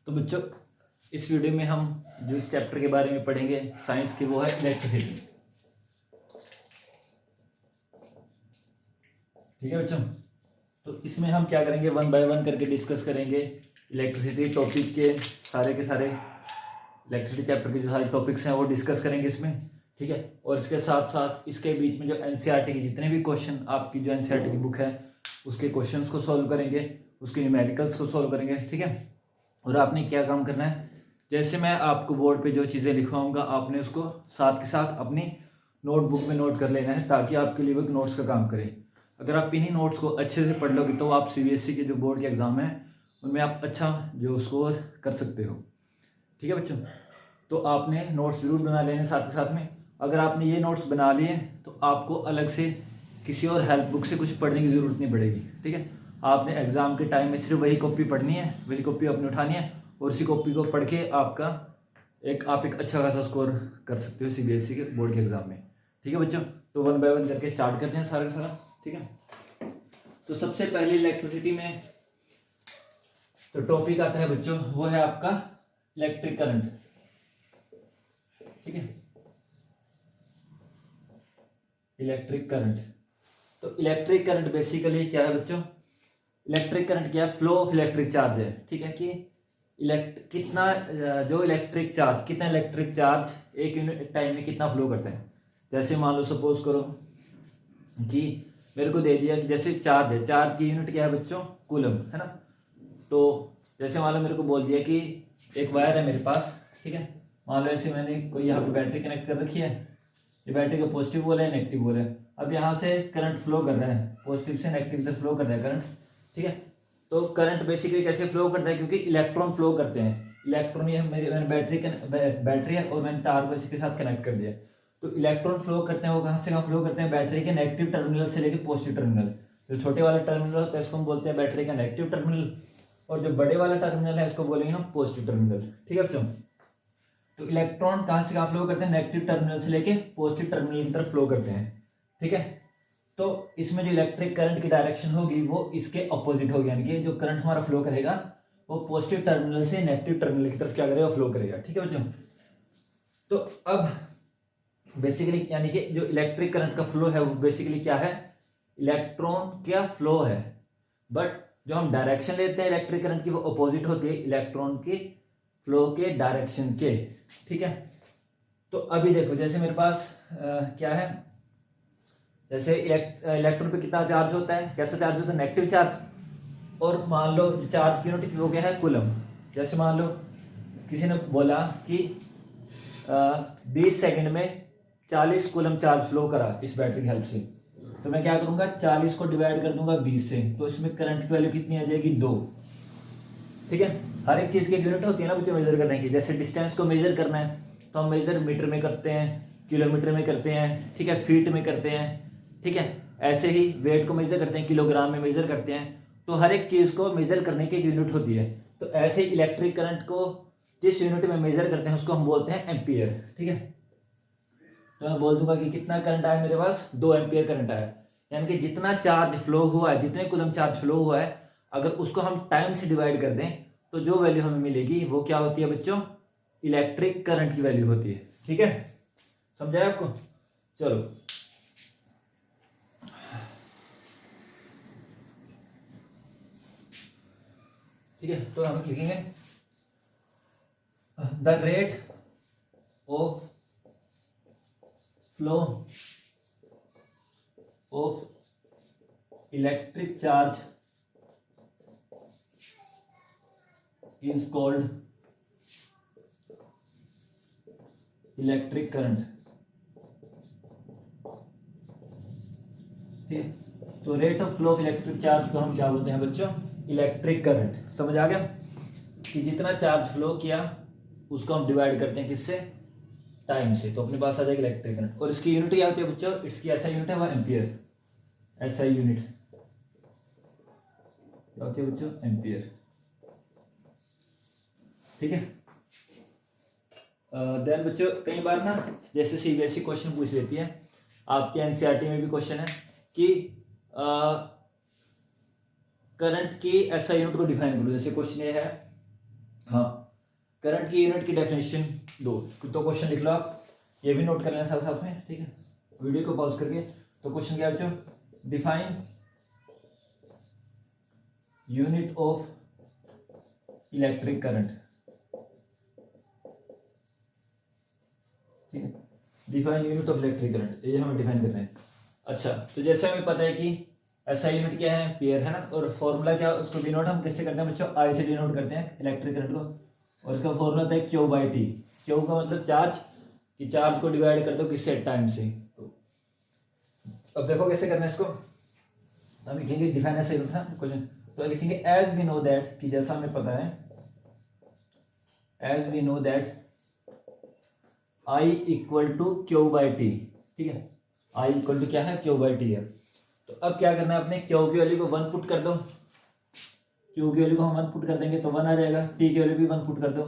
तो बच्चों इस वीडियो में हम जिस चैप्टर के बारे में पढ़ेंगे साइंस की, वो है इलेक्ट्रिसिटी। ठीक है बच्चों, तो इसमें हम क्या करेंगे, वन बाय वन करके डिस्कस करेंगे इलेक्ट्रिसिटी टॉपिक के सारे इलेक्ट्रिसिटी चैप्टर के जो सारे टॉपिक्स हैं वो डिस्कस करेंगे इसमें। ठीक है, और इसके साथ साथ इसके बीच में जो एनसीईआरटी की जितने भी क्वेश्चन, आपकी जो एनसीईआरटी की बुक है उसके क्वेश्चंस को सॉल्व करेंगे, उसके न्यूमेरिकल्स को सॉल्व करेंगे। ठीक है, और आपने क्या काम करना है, जैसे मैं आपको बोर्ड पे जो चीज़ें लिखवाऊंगा आपने उसको साथ के साथ अपनी नोटबुक में नोट कर लेना है, ताकि आपके लिए वो नोट्स का काम करे। अगर आप इन्हीं नोट्स को अच्छे से पढ़ लोगे तो आप सीबीएसई के जो बोर्ड के एग्ज़ाम हैं उनमें आप अच्छा जो स्कोर कर सकते हो। ठीक है बच्चों, तो आपने नोट्स ज़रूर बना लेने साथ के साथ में। अगर आपने ये नोट्स बना लिए तो आपको अलग से किसी और हेल्प बुक से कुछ पढ़ने की ज़रूरत नहीं पड़ेगी। ठीक है, आपने एग्ज़ाम के टाइम में सिर्फ वही कॉपी पढ़नी है, वही कॉपी आपने उठानी है और उसी कॉपी को पढ़ के आप एक अच्छा खासा स्कोर कर सकते हो सीबीएसई के बोर्ड के एग्ज़ाम में। ठीक है बच्चों, तो वन बाय वन करके स्टार्ट करते हैं सारा का सारा। ठीक है, तो सबसे पहले इलेक्ट्रिसिटी में तो टॉपिक आता है बच्चों, वो है आपका इलेक्ट्रिक करंट। ठीक है, इलेक्ट्रिक करंट। तो इलेक्ट्रिक करंट बेसिकली क्या है बच्चों, इलेक्ट्रिक करंट क्या है, फ्लो ऑफ इलेक्ट्रिक चार्ज है। ठीक है, कि कितना जो इलेक्ट्रिक चार्ज, कितना इलेक्ट्रिक चार्ज एक यूनिट टाइम में कितना फ्लो करता है। जैसे मान लो सपोज करो कि मेरे को दे दिया कि जैसे चार्ज है, चार्ज की यूनिट क्या है बच्चों, कूलम है ना। तो जैसे मान लो मेरे को बोल दिया कि एक वायर है मेरे पास। ठीक है, मान लो ऐसे मैंने कोई यहाँ पे बैटरी कनेक्ट कर रखी है, ये बैटरी का पॉजिटिव बोल है नेगेटिव बोल है। अब यहाँ से करंट फ्लो कर रहा है, पॉजिटिव से नेगेटिव तक फ्लो कर रहा है करंट। ठीक है, तो करंट बेसिकली कैसे फ्लो करता है, क्योंकि इलेक्ट्रॉन फ्लो करते हैं। इलेक्ट्रॉन ये मैंने बैटरी है और मैंने तार को इसके साथ कनेक्ट कर दिया, तो इलेक्ट्रॉन फ्लो करते हैं। वो कहाँ से कहाँ फ्लो करते हैं, बैटरी के नेगेटिव टर्मिनल से लेकर पॉजिटिव टर्मिनल। जो छोटे वाला टर्मिनल होता है इसको हम बोलते हैं बैटरी का नेगेटिव टर्मिनल, और जो बड़े वाला टर्मिनल है इसको बोलेंगे हम पॉजिटिव टर्मिनल। ठीक है बच्चों, तो इलेक्ट्रॉन कहाँ से कहाँ फ्लो करते हैं, नेगेटिव टर्मिनल से लेके पॉजिटिव टर्मिनल की तरफ फ्लो करते हैं। ठीक है, तो इसमें जो इलेक्ट्रिक करंट की डायरेक्शन होगी वो इसके अपोजिट होगी, यानी कि जो करंट हमारा फ्लो करेगा वो पॉजिटिव टर्मिनल से नेगेटिव टर्मिनल की तरफ क्या करेगा, फ्लो करेगा। ठीक है बच्चों, तो अब बेसिकली यानी कि जो इलेक्ट्रिक करंट का फ्लो है वो बेसिकली क्या है, इलेक्ट्रॉन क्या फ्लो है, बट जो हम डायरेक्शन लेते हैं इलेक्ट्रिक करंट की वो अपोजिट होती है इलेक्ट्रॉन की फ्लो के डायरेक्शन के। ठीक है, तो अभी देखो जैसे मेरे पास क्या है, जैसे इलेक्ट्रॉन पे कितना चार्ज होता है, कैसा चार्ज होता है, नेगेटिव चार्ज। और मान लो चार्ज की यूनिट वो क्या है, कूलम। जैसे मान लो किसी ने बोला कि 20 सेकंड में 40 कूलम चार्ज फ्लो करा इस बैटरी की हेल्प से, तो मैं क्या करूंगा, 40 को डिवाइड कर दूंगा 20 से, तो इसमें करंट की वैल्यू कितनी आ जाएगी, 2। ठीक है, हर एक चीज़ की एक यूनिट होती है ना बच्चों मेजर करने की। जैसे डिस्टेंस को मेजर करना है तो हम मेजर मीटर में करते हैं, किलोमीटर में करते हैं, ठीक है, फीट में करते हैं। ठीक है, ऐसे ही वेट को मेजर करते हैं, किलोग्राम में मेजर करते हैं। तो हर एक चीज़ को मेजर करने की एक यूनिट होती है। तो ऐसे इलेक्ट्रिक करंट को जिस यूनिट में मेजर करते हैं उसको हम बोलते हैं एम्पियर। ठीक है, तो मैं बोल दूंगा कि कितना करंट आया मेरे पास, 2 एम्पियर करंट आया। यानी कि जितना चार्ज फ्लो हुआ है, जितने कूलम चार्ज फ्लो हुआ है, अगर उसको हम टाइम से डिवाइड कर दें तो जो वैल्यू हमें मिलेगी वो क्या होती है बच्चों, इलेक्ट्रिक करंट की वैल्यू होती है। ठीक है, समझाया आपको। चलो ठीक है, तो हम लिखेंगे the rate of flow of electric charge is called electric current. ठीक है, तो rate of flow of electric charge को हम क्या बोलते हैं बच्चों, इलेक्ट्रिक करंट। समझ आ गया कि जितना चार्ज फ्लो किया उसको हम डिवाइड करते हैं किससे, टाइम से, तो अपने पास आ जाएगा इलेक्ट्रिक करंट। और इसकी यूनिट क्या होती है बच्चों, इसकी ऐसा यूनिट है वो एम्पियर, ऐसा यूनिट क्या होती है बच्चों, एम्पियर। ठीक है, देन बच्चों कई बार ना जैसे सीबीएसई क्वेश्चन पूछ लेती है, आपके एनसीईआरटी में भी क्वेश्चन है कि करंट की ऐसा यूनिट को डिफाइन करो। जैसे क्वेश्चन ये है हाँ, करंट की यूनिट की डेफिनेशन दो, तो क्वेश्चन लिख लो आप, ये भी नोट कर लेना साथ साथ में, ठीक है, वीडियो को पॉज करके। तो क्वेश्चन क्या है बच्चों, define unit of electric current, ठीक है, define unit of electric current, ये हमें डिफाइन करना है। अच्छा, तो जैसे हमें पता है कि ऐसा यूनिट क्या है, एम्पियर है ना, और फॉर्मूला क्या, उसको डिनोट हम किससे करते हैं बच्चों, आई से डिनोट करते हैं इलेक्ट्रिक करंट को, और इसका फॉर्मूला होता है क्यू बाई टी। क्यू का मतलब चार्ज, कि चार्ज को डिवाइड कर दो किससे, टाइम से। तो अब देखो कैसे करना है इसको, हम लिखेंगे डिफाइन ऐसे क्वेश्चन, तो लिखेंगे एज वी नो दैट, कि जैसा हमें पता है, as we know that I equal to Q by T, ठीक है, आई इक्वल टू क्या है, क्यू बाई टी है। तो अब क्या करना है, अपने क्यू की वैल्यू को 1 पुट कर दो, क्यू की वैल्यू को हम 1 पुट कर देंगे तो 1 आ जाएगा, टी की वैल्यू भी 1 पुट कर दो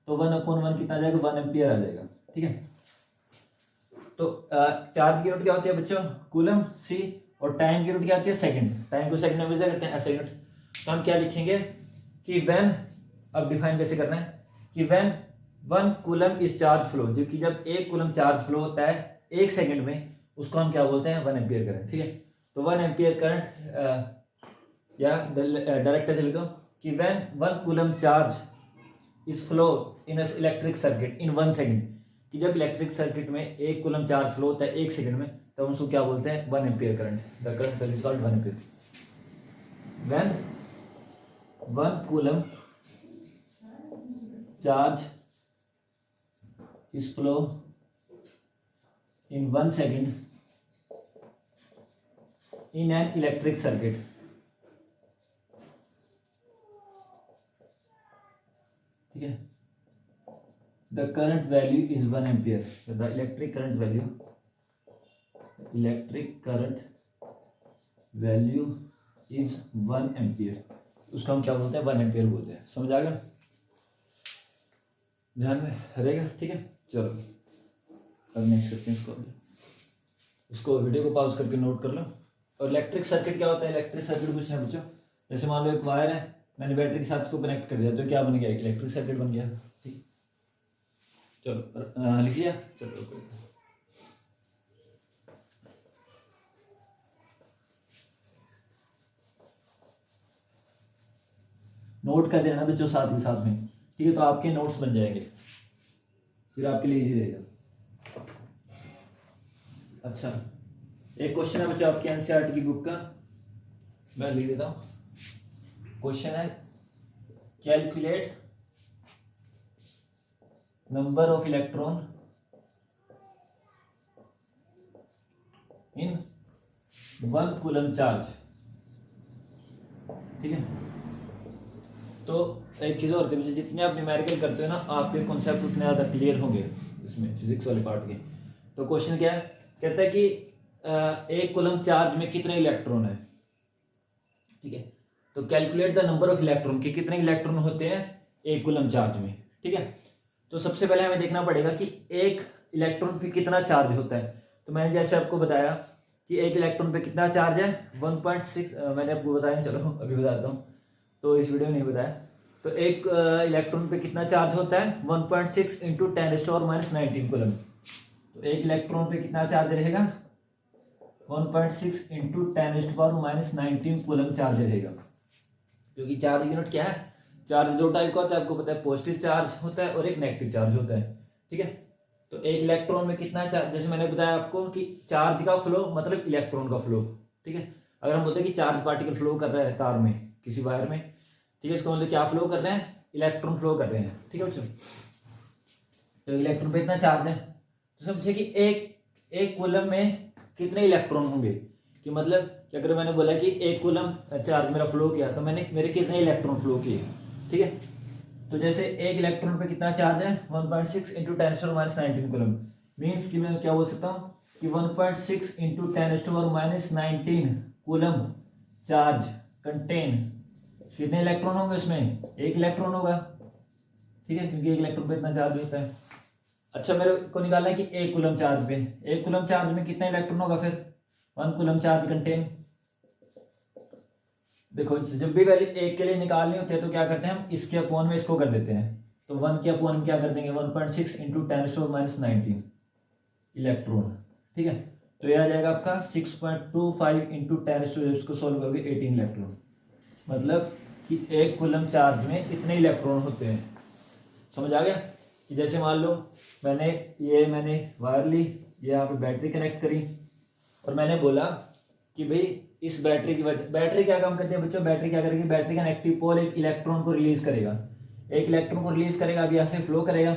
तो 1/1 कितना आ जाएगा, 1 एम्पियर आ जाएगा, ठीक है। तो चार्ज की यूनिट क्या होती है बच्चों, कूलम सी, और टाइम की यूनिट क्या होती है, सेकंड, टाइम को सेकंड में मेजर करते हैं, ऐसा यूनिट। तो हम क्या लिखेंगे कि व्हेन, अब डिफाइन कैसे करना है, कि when 1 coulomb is charge flow, जो कि जब 1 कूलम चार्ज फ्लो होता है 1 सेकंड में, उसको हम क्या बोलते हैं, 1 एम्पियर करंट, ठीक है। तो 1 एम्पियर करंट, या डायरेक्ट ऐसे लिख दो कि when 1 coulomb charge is flow in a electric circuit in 1 second, कि जब इलेक्ट्रिक सर्किट में 1 कूलम चार्ज फ्लो होता है 1 सेकंड में, तब उसको क्या बोलते हैं, 1 ampere current, the current value is called 1 ampere. When 1 coulomb charge is flow in 1 second in an electric circuit, ठीक है, the current value is 1 ampere, so the electric current value is 1 ampere, उसको हम क्या बोलते हैं, 1 ampere बोलते हैं, समझ आ गया, ध्यान में रहेगा, ठीक है। चलो अब नेक्स्ट करते हैं इसको वीडियो को पॉज करके नोट कर लो। और इलेक्ट्रिक सर्किट क्या होता है, इलेक्ट्रिक सर्किट कुछ नहीं बच्चों, जैसे मान लो एक वायर है, मैंने बैटरी के साथ इसको कनेक्ट कर दिया तो क्या बन गया, इलेक्ट्रिक सर्किट बन गया, ठीक। चलो लिख लिया, चलो नोट कर देना बच्चों साथ ही साथ में, ठीक है, तो आपके नोट्स बन जाएंगे, फिर आपके लिए इजी रहेगा। अच्छा, एक क्वेश्चन है बच्चों आपके एनसीईआरटी की बुक का, मैं लिख देता हूं। क्वेश्चन है, calculate number of electron in 1 coulomb charge, ठीक है। तो एक चीज और थी, जितने आप न्यूमेरिकल करते हो ना, आपके कॉन्सेप्ट उतने ज्यादा क्लियर होंगे इसमें, फिजिक्स वाले पार्ट के। तो क्वेश्चन क्या है, कहता है कि 1 कूलम चार्ज में कितने इलेक्ट्रॉन है, ठीक है। तो calculate the number of electron, कि कितने इलेक्ट्रॉन होते हैं 1 कूलम चार्ज में, ठीक है। तो सबसे पहले हमें देखना पड़ेगा कि एक इलेक्ट्रॉन पे कितना चार्ज होता है। तो मैंने जैसे आपको बताया कि एक इलेक्ट्रॉन पे कितना चार्ज है, 1.6, मैंने आपको बताया नहीं, चलो अभी बताता हूँ, तो इस वीडियो में नहीं बताया। तो एक इलेक्ट्रॉन पे कितना चार्ज होता है, 1.6 इंटू 10⁻⁻19 कूलम। तो एक इलेक्ट्रॉन पे कितना चार्ज रहेगा, 1.6 इंटू 10⁻⁻19 कूलम चार्ज रहेगा। क्योंकि चार्ज यूनिट क्या है, चार्ज दो टाइप का होता है, आपको पता है, पॉजिटिव चार्ज होता है और एक नेगेटिव चार्ज होता है, ठीक है। तो एक इलेक्ट्रॉन में कितना चार्ज, जैसे मैंने बताया आपको कि चार्ज का फ्लो मतलब इलेक्ट्रॉन का फ्लो, ठीक है। अगर हम बोलते हैं कि चार्ज पार्टिकल फ्लो कर रहा है तार में, किसी वायर में, ठीक है, इसको मतलब क्या फ्लो कर रहे हैं, इलेक्ट्रॉन फ्लो कर रहे हैं, ठीक है बच्चों। तो इलेक्ट्रॉन पे इतना चार्ज है, तो समझे कि एक कूलम में कितने इलेक्ट्रॉन होंगे, कि मतलब कि अगर मैंने बोला कि 1 कूलम चार्ज मेरा फ्लो किया, तो मैंने मेरे कितने इलेक्ट्रॉन फ्लो किए, ठीक है। तो जैसे एक इलेक्ट्रॉन पे कितना चार्ज है, 1.6 इंटू 10⁻⁻19 कूलम, मीन्स कि मैं क्या बोल सकता हूँ कि 1.6 इंटू 10⁻⁻19 कूलम चार्ज कंटेन, कितने इलेक्ट्रॉन होंगे उसमें, 1 इलेक्ट्रॉन होगा, ठीक है, क्योंकि 1 इलेक्ट्रॉन पे इतना चार्ज होता है। अच्छा, मेरे को निकालना है कि 1 कूलम चार्ज पे, 1 कूलम चार्ज में कितना इलेक्ट्रॉन होगा, फिर 1 कूलम चार्ज कंटेन देखो जब भी वैल्यू एक के लिए निकालनी होती है तो क्या करते हैं हम इसके अपॉन में इसको कर देते हैं। तो 1 के अपॉन में क्या कर देंगे 1.6 इंटू 10⁻⁹ इलेक्ट्रॉन। ठीक है, तो यह आ जाएगा आपका 6.25 इंटू 10 इसको सोल्व करोगे 18 इलेक्ट्रॉन। मतलब कि एक कूलम चार्ज में इतने इलेक्ट्रॉन होते हैं। समझ आ गया कि जैसे मान लो मैंने वायर ली, ये यहाँ पे बैटरी कनेक्ट करी और मैंने बोला कि भाई इस बैटरी की वजह, बैटरी क्या काम करती है बच्चों, बैटरी क्या करेगी, बैटरी का नेगेटिव पोल एक इलेक्ट्रॉन को रिलीज करेगा, एक इलेक्ट्रॉन को रिलीज करेगा, अब यहाँ से फ्लो करेगा।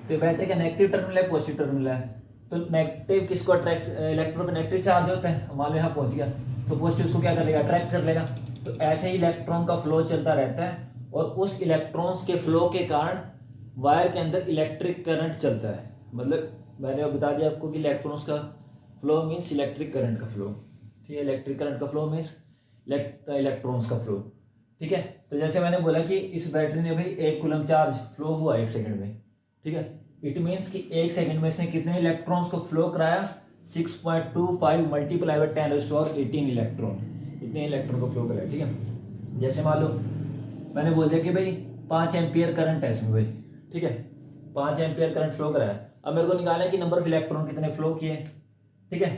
तो बैटरी का नेगेटिव टर्मिनल है, पॉजिटिव टर्मिनल है, तो नेगेटिव किसको अट्रैक्ट, इलेक्ट्रॉन पे नेगेटिव चार्ज होता है, मान लो यहाँ पहुंच गया तो पॉजिटिव उसको क्या कर लेगा, अट्रैक्ट कर लेगा। तो ऐसे ही इलेक्ट्रॉन का फ्लो चलता रहता है और उस इलेक्ट्रॉन्स के फ्लो के कारण वायर के अंदर इलेक्ट्रिक करंट चलता है। मतलब मैंने बता दिया आपको कि इलेक्ट्रॉन्स का फ्लो मीन्स इलेक्ट्रिक करंट का फ्लो। ठीक है, इलेक्ट्रिक करंट का फ्लो मीन्स इलेक्ट्रॉन्स का फ्लो। ठीक है, तो जैसे मैंने बोला कि इस बैटरी ने भाई 1 कूलम चार्ज फ्लो हुआ 1 सेकंड में। ठीक है, इट मीन्स कि 1 सेकंड में इसने कितने इलेक्ट्रॉन्स को फ्लो कराया, 6.25 मल्टीप्लाई बाय 10⁻18 इलेक्ट्रॉन, इतने इलेक्ट्रॉन को फ्लो कराया। ठीक है, जैसे मान लो मैंने बोल दिया कि भाई 5 एम्पियर करंट है इसमें भाई। ठीक है, 5 एम्पियर करंट फ्लो कराया। अब मेरे को निकालना है कि नंबर ऑफ इलेक्ट्रॉन कितने फ्लो किए। ठीक है,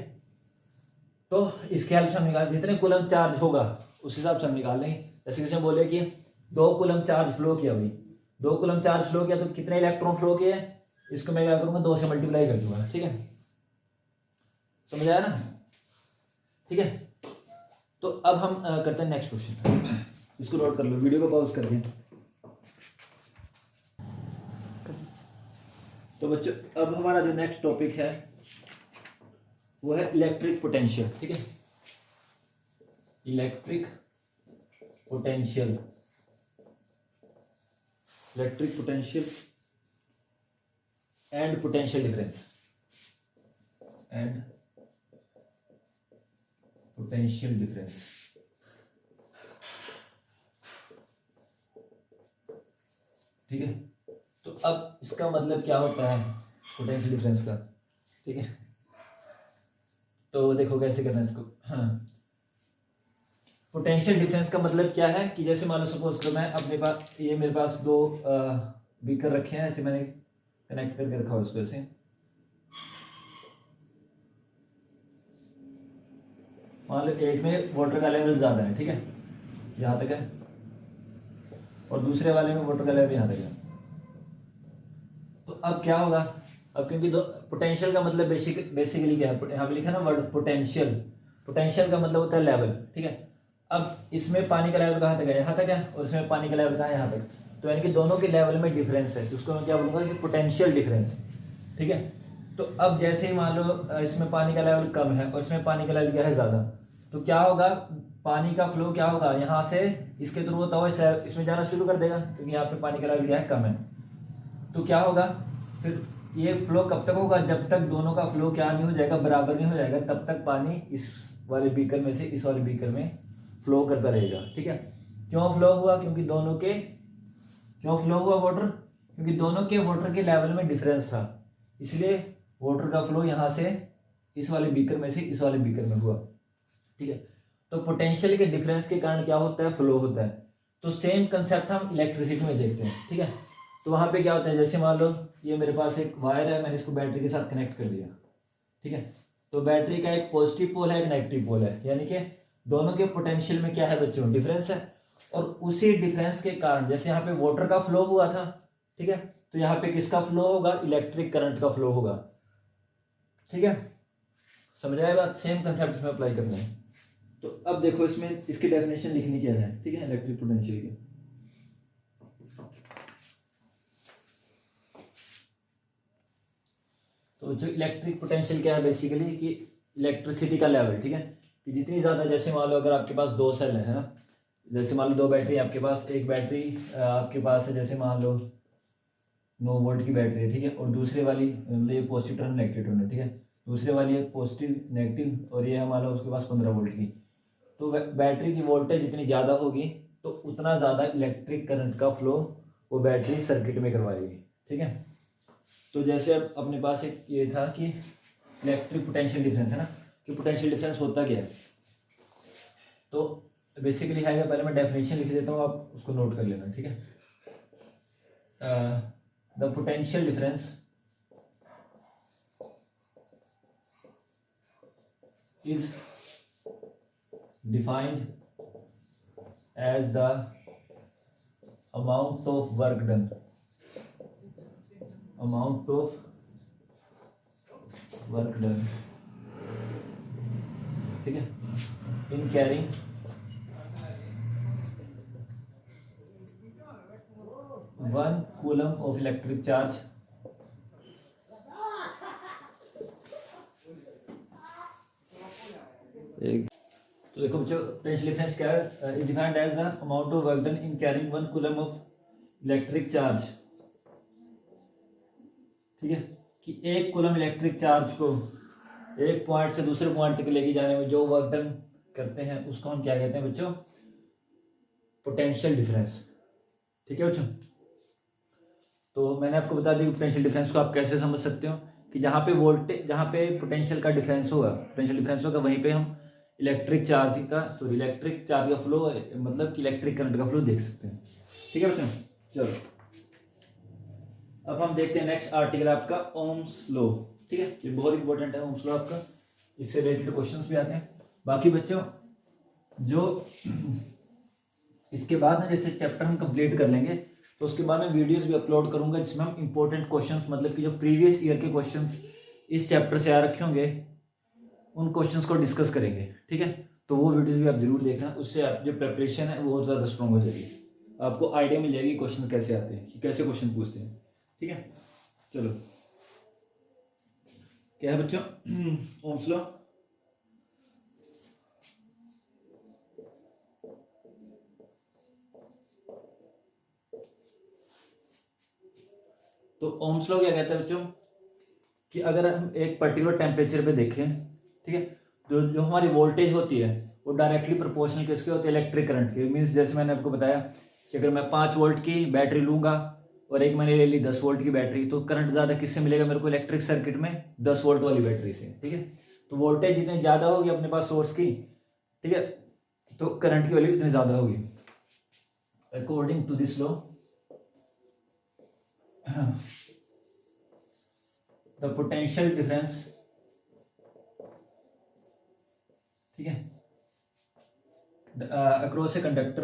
तो इसके हेल्प से हम निकाल, जितने कूलम चार्ज होगा उस हिसाब से हम निकाल लेंगे। जैसे किसी ने बोले कि 2 कूलम चार्ज फ्लो किया भाई, 2 कूलम चार्ज फ्लो किया तो कितने इलेक्ट्रॉन फ्लो किए, इसको मैं क्या करूंगा 2 से मल्टीप्लाई कर दूंगा। ठीक है, समझ आया ना। ठीक है, तो अब हम करते हैं नेक्स्ट क्वेश्चन। इसको नोट कर लो, वीडियो को पॉज कर दिया। तो बच्चों अब हमारा जो नेक्स्ट टॉपिक है वो है इलेक्ट्रिक पोटेंशियल। ठीक है, electric potential, electric potential and potential difference, and potential difference. ठीक है, तो अब इसका मतलब क्या होता है पोटेंशियल डिफरेंस का। ठीक है, तो देखो कैसे करना है इसको। हाँ, पोटेंशियल डिफरेंस का मतलब क्या है कि जैसे मान लो सपोज करो मैं अपने पास, ये मेरे पास 2 बीकर रखे हैं, ऐसे मैंने कनेक्ट करके रखा हुआ उसको ऐसे। मान लो एक में वाटर का लेवल ज्यादा है, ठीक है, यहाँ तक है, और दूसरे वाले में वाटर का लेवल यहाँ तक है। तो अब क्या होगा, अब क्योंकि पोटेंशियल का मतलब बेसिकली क्या है, यहाँ पे लिखा है ना वर्ड पोटेंशियल, पोटेंशियल का मतलब होता है लेवल। ठीक है, अब इसमें पानी का लेवल कहाँ तक है, यहाँ तक है, और इसमें पानी का लेवल कहाँ है, यहाँ तक। तो यानी कि दोनों के लेवल में डिफरेंस है, तो उसको मैं क्या बोलूँगा कि पोटेंशियल डिफरेंस। ठीक है, तो अब जैसे ही मान लो इसमें पानी का लेवल कम है और इसमें पानी का लेवल क्या है ज़्यादा, तो क्या होगा, पानी का फ्लो क्या होगा, यहाँ से इसके थ्रू होता हुआ इसमें जाना शुरू कर देगा, क्योंकि यहाँ पे पानी का लेवल क्या है, कम है। तो क्या होगा फिर, ये फ्लो कब तक होगा, जब तक दोनों का फ्लो क्या नहीं हो जाएगा, बराबर नहीं हो जाएगा, तब तक पानी इस वाले बीकर में से इस वाले बीकर में फ्लो करता रहेगा। ठीक है, क्यों फ्लो हुआ, क्योंकि दोनों के, क्यों फ्लो हुआ वाटर, क्योंकि दोनों के वाटर के लेवल में डिफरेंस था, इसलिए वाटर का फ्लो यहाँ से इस वाले बीकर में से इस वाले बीकर में हुआ। ठीक है, तो पोटेंशियल के डिफरेंस के कारण क्या होता है, फ्लो होता है। तो सेम कंसेप्ट हम इलेक्ट्रिसिटी में देखते हैं। ठीक है, तो वहां पे क्या होता है, जैसे मान लो ये मेरे पास एक वायर है, मैंने इसको बैटरी के साथ कनेक्ट कर दिया। ठीक है, तो बैटरी का एक पॉजिटिव पोल है, एक नेगेटिव पोल है, यानी कि दोनों के पोटेंशियल में क्या है बच्चों, डिफरेंस है। और उसी डिफरेंस के कारण जैसे यहाँ पे वाटर का फ्लो हुआ था, ठीक है, तो यहाँ पे किसका फ्लो होगा, इलेक्ट्रिक करंट का फ्लो होगा। ठीक है, समझ आया बात, सेम कंसेप्ट इसमें अप्लाई करना है। तो अब देखो इसमें इसकी डेफिनेशन लिखनी क्या है। ठीक है, इलेक्ट्रिक पोटेंशियल की, तो जो इलेक्ट्रिक पोटेंशियल क्या है बेसिकली कि इलेक्ट्रिसिटी का लेवल। ठीक है, कि जितनी ज़्यादा, जैसे मान लो अगर आपके पास 2 सेल है ना, जैसे मान लो 2 बैटरी आपके पास, एक बैटरी आपके पास है, जैसे मान लो 9 वोल्ट की बैटरी है। ठीक है, और दूसरे वाली मतलब ये पॉजिटिव टर्न नेगेटिव टर्न है। ठीक है, दूसरे वाली है पॉजिटिव नेगेटिव, और ये है मान लो उसके पास 15 वोल्ट की। तो बैटरी की वोल्टेज जितनी ज़्यादा होगी तो उतना ज़्यादा इलेक्ट्रिक करंट का फ्लो वो बैटरी सर्किट में करवाएगी। ठीक है, तो जैसे अब अपने पास एक ये था कि इलेक्ट्रिक पोटेंशियल डिफरेंस है ना, कि पोटेंशियल डिफरेंस होता क्या है। तो बेसिकली है, पहले मैं डेफिनेशन लिख देता हूँ, आप उसको नोट कर लेना, ठीक है। The potential difference is defined as the amount of work done, amount of work done, ठीक है, in carrying one coulomb of electric charge तो देखो बच्चों, पोटेंशियल डिफरेंस क्या है, is defined as the amount of work done in carrying 1 coulomb of electric charge, ठीक है, कि 1 कूलम इलेक्ट्रिक चार्ज को एक पॉइंट से दूसरे पॉइंट तक लेके जाने में जो वर्क डन करते हैं उसको हम क्या कहते हैं बच्चों, पोटेंशियल डिफरेंस, ठीक है बच्चों। तो मैंने आपको बता दी पोटेंशियल डिफरेंस को आप कैसे समझ सकते हो, कि जहाँ पे वोल्टेज, जहाँ पे पोटेंशियल का डिफरेंस होगा, पोटेंशियल डिफरेंस होगा, वहीं पे हम इलेक्ट्रिक चार्ज का फ्लो, मतलब कि इलेक्ट्रिक करंट का फ्लो देख सकते हैं, ठीक है बच्चों। चलो अब हम देखते हैं नेक्स्ट आर्टिकल आपका ओम्स लॉ, ठीक है, ये बहुत इंपॉर्टेंट है ओम्स लॉ आपका, इससे रिलेटेड क्वेश्चंस भी आते हैं। बाकी बच्चों जो इसके बाद ना जैसे चैप्टर हम कंप्लीट कर लेंगे तो उसके बाद मैं वीडियोस भी अपलोड करूंगा जिसमें हम इंपॉर्टेंट क्वेश्चंस, मतलब कि जो प्रीवियस ईयर के क्वेश्चंस इस चैप्टर से आ रखे होंगे उन क्वेश्चंस को डिस्कस करेंगे, ठीक है। तो वो वीडियोस भी आप जरूर देखना, उससे आप जो प्रिपरेशन है वो ज़्यादा स्ट्रॉन्ग हो जाएगी, आपको आइडिया मिल जाएगी क्वेश्चन कैसे आते हैं, कि कैसे क्वेश्चन पूछते हैं, ठीक है। चलो क्या है बच्चों, ओम्स लॉ, तो ओम्स लॉ क्या कहता है बच्चों, कि अगर हम एक पर्टिकुलर टेम्परेचर पे देखें, ठीक है, जो जो हमारी वोल्टेज होती है वो डायरेक्टली प्रोपोर्शनल किसके होती है, इलेक्ट्रिक करंट के। मीन्स जैसे मैंने आपको बताया कि अगर मैं 5 वोल्ट की बैटरी लूंगा और एक मैंने ले ली 10 वोल्ट की बैटरी, तो करंट ज़्यादा किससे मिलेगा मेरे को, इलेक्ट्रिक सर्किट में 10 वोल्ट वाली बैटरी से, ठीक है। तो वोल्टेज जितनी ज़्यादा होगी अपने पास सोर्स की, ठीक है, तो करंट की वैल्यू इतनी ज़्यादा होगी according to this law. The potential difference, ठीक है, across a conductor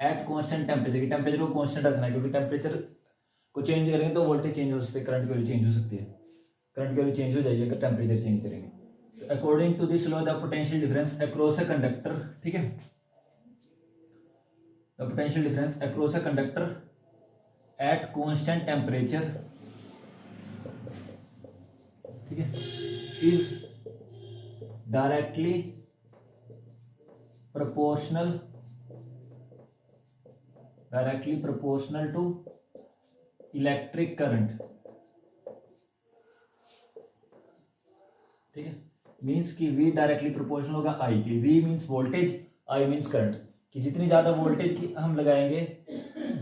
at constant temperature, की टेम्परेचर को कांस्टेंट रखना है, क्योंकि टेम्परेचर को चेंज करेंगे तो वोल्टेज चेंज हो सकती है, करंट की वैल्यू चेंज हो सकती है, करंट की वैल्यू चेंज हो जाएगी अगर टेम्परेचर चेंज करेंगे। तो according to this law the potential difference across a conductor, ठीक है, the potential difference across a conductor at constant temperature, ठीक है, is directly proportional to electric current, ठीक है। मीन्स कि V डायरेक्टली प्रोपोर्शनल होगा I की, V means voltage, I means current, कि जितनी ज़्यादा वोल्टेज की हम लगाएंगे,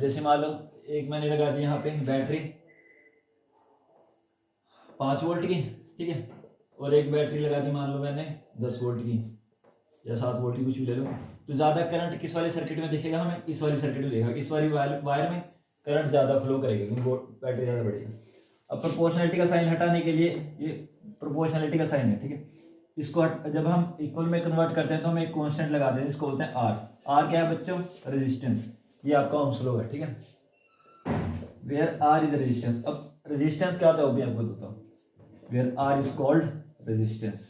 जैसे मान लो एक मैंने लगा दी यहाँ पे बैटरी 5 वोल्ट की, ठीक है, और एक बैटरी लगा दी मान लो मैंने 10 वोल्ट की या 7 वोल्ट की, कुछ भी ले लो, तो ज़्यादा करंट किस वाली सर्किट में दिखेगा हमें, इस वाली सर्किट में दिखेगा, इस वाली वायर में करंट ज़्यादा फ्लो करेगा क्योंकि बैटरी ज़्यादा बढ़ेगी। अब प्रोपोर्शनलिटी का साइन हटाने के लिए, ये प्रोपोर्शनलिटी का साइन है, ठीक है, इसको जब हम इक्वल में कन्वर्ट करते हैं तो हम एक कांस्टेंट लगा देते हैं, इसको बोलते हैं आर क्या है बच्चों, रेजिस्टेंस, ये आपका ओम्स लॉ है, ठीक है, वेयर आर इज रेजिस्टेंस। अब रेजिस्टेंस क्या होता है वो भी आपको बताता हूँ, where R is called resistance.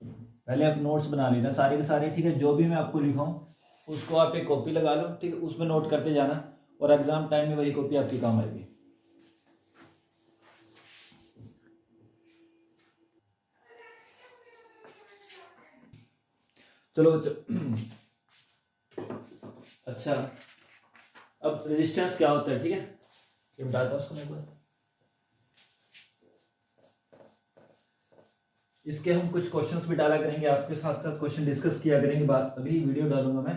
पहले आप नोट्स बना लेना सारे के सारे, ठीक है, जो भी मैं आपको लिखाऊं उसको आप एक कॉपी लगा लो, ठीक है, उसमें नोट करते जाना और एग्जाम टाइम में वही कॉपी आपकी काम आएगी। चलो बच्चों, अच्छा अब रेजिस्टेंस क्या होता है, ठीक है, ये बताता हूँ उसको मैं एक बार। इसके हम कुछ क्वेश्चंस भी डाला करेंगे, आपके साथ साथ क्वेश्चन डिस्कस किया करेंगे, बात अभी वीडियो डालूंगा मैं,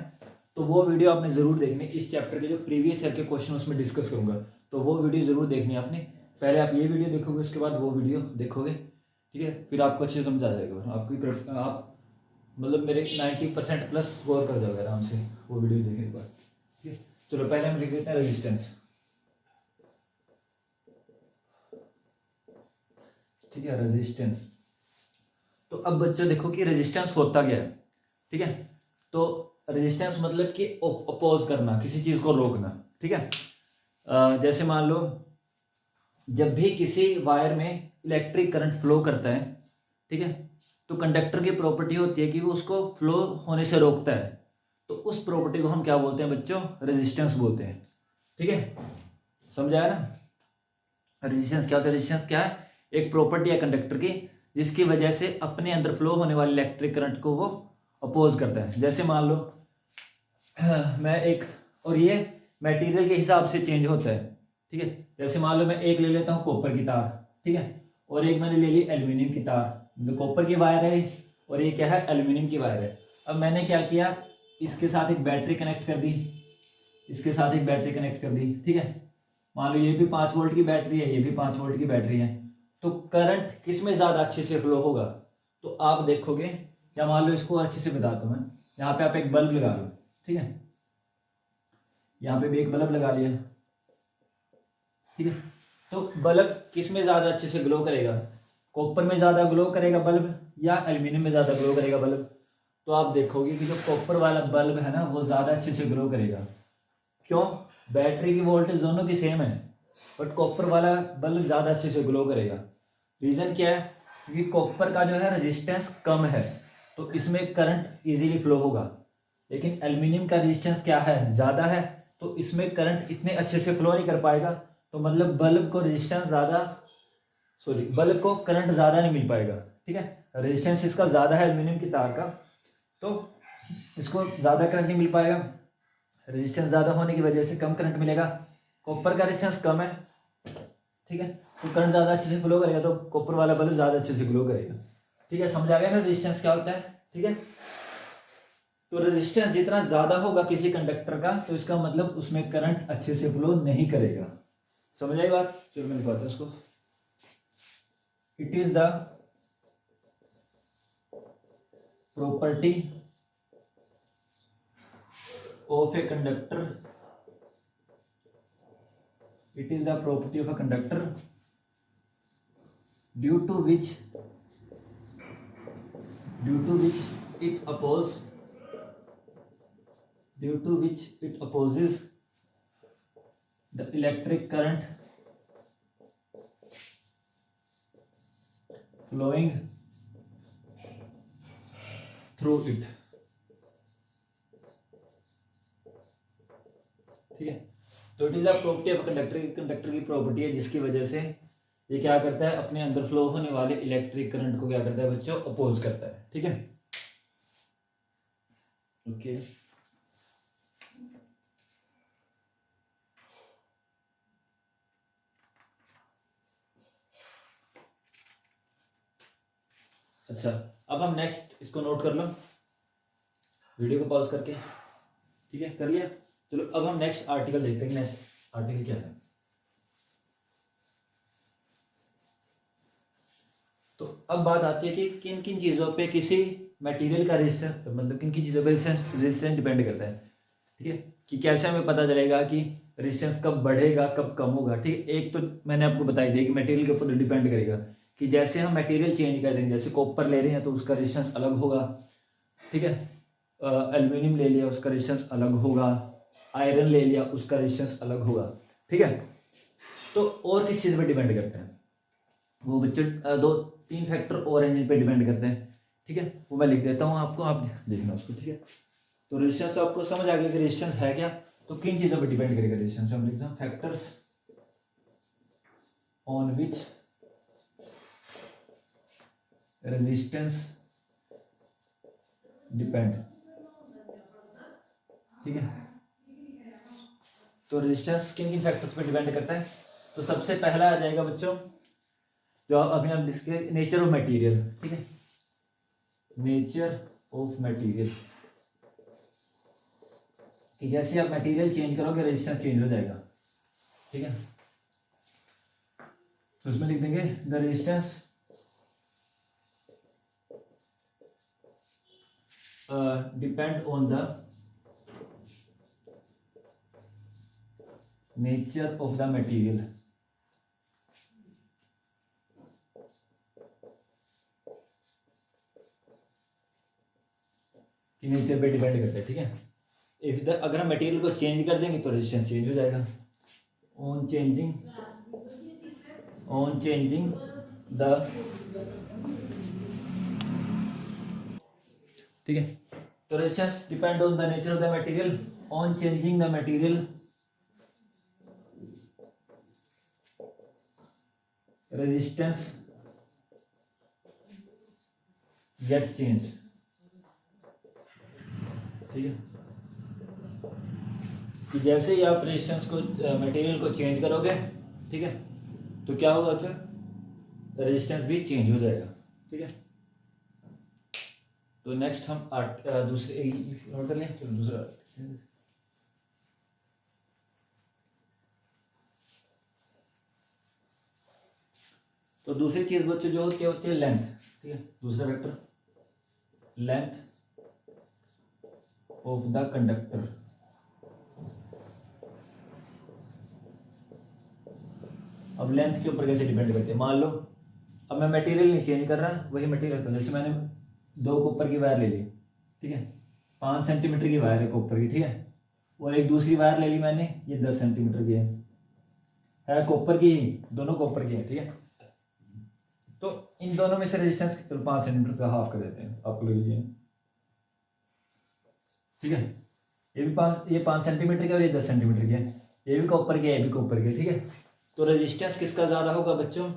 तो वो वीडियो आपने जरूर देखनी, इस चैप्टर के जो प्रीवियस ईयर के क्वेश्चन उसमें डिस्कस करूंगा, तो वो वीडियो जरूर देखनी है आपने। पहले आप ये वीडियो देखोगे उसके बाद वो वीडियो देखोगे, ठीक है, फिर आपको अच्छे से समझ आ जाएगा, आप मतलब मेरे 90% प्लस स्कोर कर जाओगे आराम से वो वीडियो देखने के बाद। ठीक है, चलो पहले हम लिख देते हैं रेजिस्टेंस। ठीक है, रेजिस्टेंस। तो अब बच्चों देखो कि रेजिस्टेंस होता क्या है। ठीक है, तो रेजिस्टेंस मतलब कि अपोज करना, किसी चीज को रोकना। ठीक है, जैसे मान लो जब भी किसी वायर में इलेक्ट्रिक करंट फ्लो करता है, ठीक है, तो कंडक्टर की प्रॉपर्टी होती है कि वो उसको फ्लो होने से रोकता है। तो उस प्रॉपर्टी को हम क्या बोलते हैं बच्चों, रेजिस्टेंस बोलते हैं। ठीक है, समझ आया ना। रेजिस्टेंस क्या होता है, रेजिस्टेंस क्या है, एक प्रॉपर्टी है कंडक्टर की जिसकी वजह से अपने अंदर फ्लो होने वाले इलेक्ट्रिक करंट को वो अपोज करता है। जैसे मान लो मैं एक, और ये मटेरियल के हिसाब से चेंज होता है। ठीक है, जैसे मान लो मैं एक ले लेता हूँ कॉपर की तार, ठीक है, और एक मैंने ले ली एल्यूमिनियम की तार। जो कॉपर की वायर है और ये क्या है, एल्यूमिनियम की वायर है। अब मैंने क्या किया, इसके साथ एक बैटरी कनेक्ट कर दी, इसके साथ एक बैटरी कनेक्ट कर दी। ठीक है, मान लो ये भी 5 वोल्ट की बैटरी है, ये भी 5 वोल्ट की बैटरी है। तो करंट किस में ज़्यादा अच्छे से फ्लो होगा, तो आप देखोगे, या मान लो इसको अच्छे से बताता हूँ मैं, यहाँ पे आप एक बल्ब लगा लो। ठीक है, यहाँ पे भी एक बल्ब लगा लिया। ठीक है, तो बल्ब किस में ज़्यादा अच्छे से ग्लो करेगा, कॉपर में ज़्यादा ग्लो करेगा बल्ब या एल्यूमिनियम में ज़्यादा ग्लो करेगा बल्ब। तो आप देखोगे कि जो कॉपर वाला बल्ब है ना वो ज़्यादा अच्छे से ग्लो करेगा। क्यों, बैटरी की वोल्टेज दोनों की सेम है, बट कॉपर वाला बल्ब ज़्यादा अच्छे से ग्लो करेगा। रीज़न क्या है, क्योंकि कॉपर का जो है रेजिस्टेंस कम है, तो इसमें करंट इजीली फ्लो होगा। लेकिन एल्यूमिनियम का रेजिस्टेंस क्या है, ज़्यादा है, तो इसमें करंट इतने अच्छे से फ्लो नहीं कर पाएगा। तो मतलब बल्ब को रेजिस्टेंस ज़्यादा, सॉरी, बल्ब को करंट ज़्यादा नहीं मिल पाएगा। ठीक है, रेजिस्टेंस इसका ज़्यादा है एल्यूमिनियम की तार का, तो इसको ज़्यादा करंट नहीं मिल पाएगा। रेजिस्टेंस ज़्यादा होने की वजह से कम करंट मिलेगा। कॉपर का रेजिस्टेंस कम है, ठीक है, तो करंट ज़्यादा अच्छे से फ्लो करेगा, तो कॉपर वाला बल्ब ज़्यादा अच्छे से ग्लो करेगा। ठीक है, समझ आ गया ना रेजिस्टेंस क्या होता है। ठीक है, तो रेजिस्टेंस जितना ज़्यादा होगा किसी कंडक्टर का, तो इसका मतलब उसमें करंट अच्छे से फ्लो नहीं करेगा। समझ आई बात, चलो मैं लिखवाता हूँ उसको। It is the property of a conductor, it is the property of a conductor due to which it opposes the electric current flowing through it। ठीक है, तो it is the property of conductor की property है जिसकी वजह से ये क्या करता है, अपने अंदर फ्लो होने वाले इलेक्ट्रिक करंट को क्या करता है बच्चों, अपोज करता है। ठीक है, ओके। अच्छा, अब हम नेक्स्ट इसको नोट कर लो, वीडियो को पॉज करके। ठीक है, कर लिया। चलो अब हम नेक्स्ट आर्टिकल देखते हैं। नेक्स्ट आर्टिकल क्या है, तो अब बात आती है कि किन किन चीज़ों पे किसी मटेरियल का रेजिस्टेंस, मतलब किन किन चीज़ों पे रेजिस्टेंस डिपेंड करता है। ठीक है, कि कैसे हमें पता चलेगा कि रेजिस्टेंस कब बढ़ेगा कब कम होगा। ठीक है, एक तो मैंने आपको बताई दी कि मटेरियल के ऊपर डिपेंड करेगा, कि जैसे हम मटेरियल चेंज कर देंगे, जैसे कॉपर ले रहे हैं तो उसका रेजिस्टेंस अलग होगा। ठीक है, एल्यूमिनियम ले लिया उसका रेजिस्टेंस अलग होगा, आयरन ले लिया उसका रेजिस्टेंस अलग होगा। ठीक है, तो और किस चीज़ पर डिपेंड करते हैं वो बच्चे, दो तीन फैक्टर और हैं जिन पे डिपेंड करते हैं। ठीक है, वो मैं लिख देता हूँ आपको, आप देखना उसको। ठीक है, तो रेजिस्टेंस आपको समझ आ गया कि रेजिस्टेंस है क्या, तो किन चीज़ों पे डिपेंड करेगा रेजिस्टेंस। हम लिखते हैं factors on which resistance depend. ठीक है, तो रेजिस्टेंस किन किन फैक्टर्स पे डिपेंड करता है, तो सबसे पहला आ जाएगा बच्चों जो अभी हम डिस्कस, नेचर ऑफ मटेरियल। ठीक है, नेचर ऑफ मटेरियल, कि जैसे आप मटेरियल चेंज करोगे रेजिस्टेंस चेंज हो जाएगा। ठीक है, तो इसमें लिख देंगे the resistance depend on the nature of the material. कि नेचर पे डिपेंड करता है, ठीक है। इफ द अगर हम मटेरियल को चेंज कर देंगे तो रेजिस्टेंस चेंज हो जाएगा। ऑन चेंजिंग द, ठीक है। तो resistance depend on the nature of the material. On changing the material resistance get change, ठीक है। कि जैसे ही आप रेजिस्टेंस को मटेरियल को चेंज करोगे, ठीक है, तो क्या होगा बच्चों, रेजिस्टेंस भी चेंज हो जाएगा, ठीक है। तो नेक्स्ट हम दूसरे नोट कर लें, चलो दूसरा। तो दूसरी चीज बच्चों जो होती है लेंथ, ठीक है। दूसरा vector length of the conductor. अब लेंथ के ऊपर कैसे डिपेंड करते हैं, मान लो अब मैं मटेरियल नहीं चेंज कर रहा, वही मटेरियल रखता हूँ। जैसे मैंने 2 कॉपर की वायर ले ली, ठीक है, 5 सेंटीमीटर की वायर है कॉपर की, ठीक है। और एक दूसरी वायर ले ली मैंने, ये 10 सेंटीमीटर की है कॉपर की ही, दोनों कॉपर की है, ठीक है। तो इन दोनों में से रेजिस्टेंस 5 सेंटीमीटर का हाफ कर देते हैं, आप लोग लीजिए, ठीक है। ये 5 सेंटीमीटर की और ये 10 सेंटीमीटर की है, ये भी कॉपर की है, ये भी कॉपर की है, ठीक है। तो रेजिस्टेंस किसका ज़्यादा होगा बच्चों,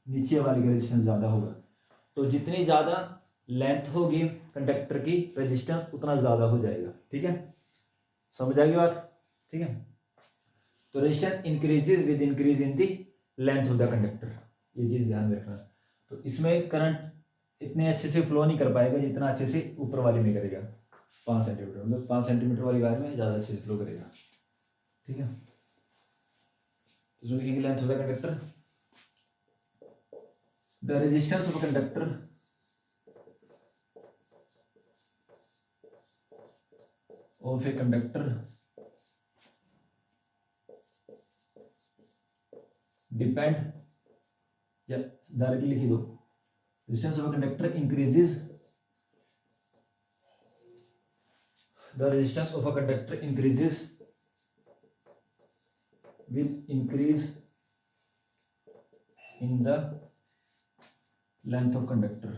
नीचे वाली का रेजिस्टेंस ज़्यादा होगा। तो जितनी ज़्यादा लेंथ होगी कंडक्टर की, रेजिस्टेंस उतना ज़्यादा हो जाएगा, ठीक है। समझ आ गई बात, ठीक है। तो resistance increases with increase in the length of the conductor, ये चीज़ ध्यान में रखना। तो इसमें करंट इतने अच्छे से फ्लो नहीं कर पाएगा जितना अच्छे से ऊपर वाली में करेगा। 5 सेंटीमीटर मतलब 5 सेंटीमीटर वाली वायर में ज़्यादा अच्छे से फ्लो करेगा, ठीक है। तो इसमें लिखेंगे length of the conductor, the resistance of conductor of a conductor depend, या डायरेक्टली लिख दो, resistance of conductor increases, the resistance of a conductor increases with increase in the length of conductor।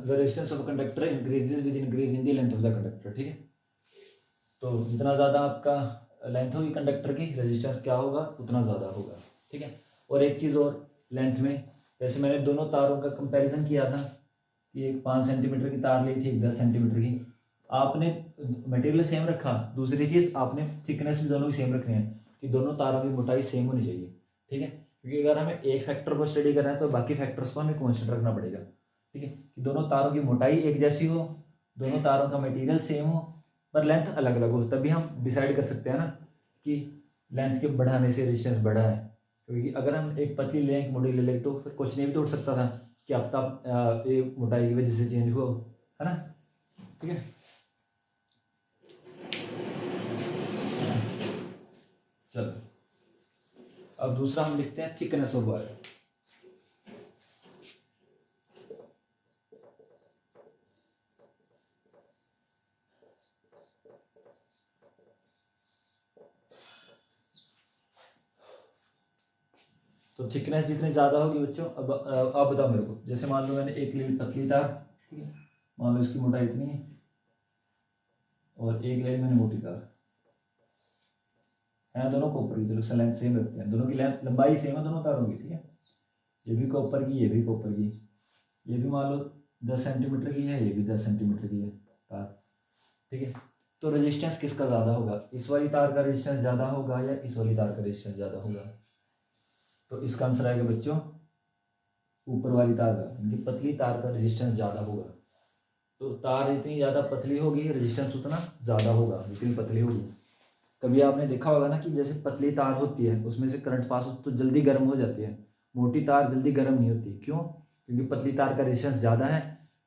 The resistance of a conductor increases with increase in the length of the conductor, ठीक है। तो जितना ज़्यादा आपका length होगी conductor की, resistance क्या होगा उतना ज़्यादा होगा, ठीक है। और एक चीज़ और लेंथ में, जैसे मैंने दोनों तारों का कंपैरिजन किया था कि एक 5 सेंटीमीटर की तार ली थी, एक 10 सेंटीमीटर की, आपने मटेरियल सेम रखा। दूसरी चीज़ आपने थिकनेस भी दोनों की सेम रखनी है कि दोनों तारों की मोटाई सेम होनी चाहिए, ठीक है। क्योंकि अगर हमें एक फैक्टर को स्टडी करना है तो बाकी फैक्टर्स को हमें कॉन्स्टेंट रखना पड़ेगा, ठीक है। कि दोनों तारों की मोटाई एक जैसी हो, दोनों तारों का मटेरियल सेम हो, पर लेंथ अलग अलग हो, तभी हम डिसाइड कर सकते हैं ना कि लेंथ के बढ़ाने से रेजिस्टेंस बढ़ा है। क्योंकि अगर हम एक पतली लें, एक मोटी ले लें, तो फिर क्वेश्चन भी तो उठ सकता था कि अब तक ये मोटाई की वजह से चेंज हुआ, है ना, ठीक है। चलो अब दूसरा हम लिखते हैं थिकनेस ऑफ वायर। तो थिकनेस जितनी ज़्यादा होगी बच्चों, अब बताओ मेरे को, जैसे मान लो मैंने एक ले ली पतली तार, ठीक है, मान लो इसकी मोटाई इतनी है, और एक ले ली मैंने मोटी तार है, दोनों कॉपर की, चलो लेंथ सेम रखते हैं, दोनों की लेंथ लंबाई सेम है दोनों तारों की, ठीक है। ये भी कॉपर की, ये भी कॉपर की, ये भी मान लो 10 सेंटीमीटर की है, ये भी 10 सेंटीमीटर की है तार, ठीक है। तो रेजिस्टेंस किसका ज़्यादा होगा, इस वाली तार का रेजिस्टेंस ज़्यादा होगा या इस वाली तार का रेजिस्टेंस ज़्यादा होगा। तो इसका आंसर आएगा बच्चों ऊपर वाली तार का, इनकी पतली तार का रेजिस्टेंस ज़्यादा होगा। तो तार जितनी ज़्यादा पतली होगी रेजिस्टेंस उतना ज़्यादा होगा जितनी पतली होगी। कभी आपने देखा होगा ना कि जैसे पतली तार होती है उसमें से करंट पास हो तो जल्दी गर्म हो जाती है, मोटी तार जल्दी गर्म नहीं होती। क्यों? क्योंकि पतली तार का रेजिस्टेंस ज़्यादा है,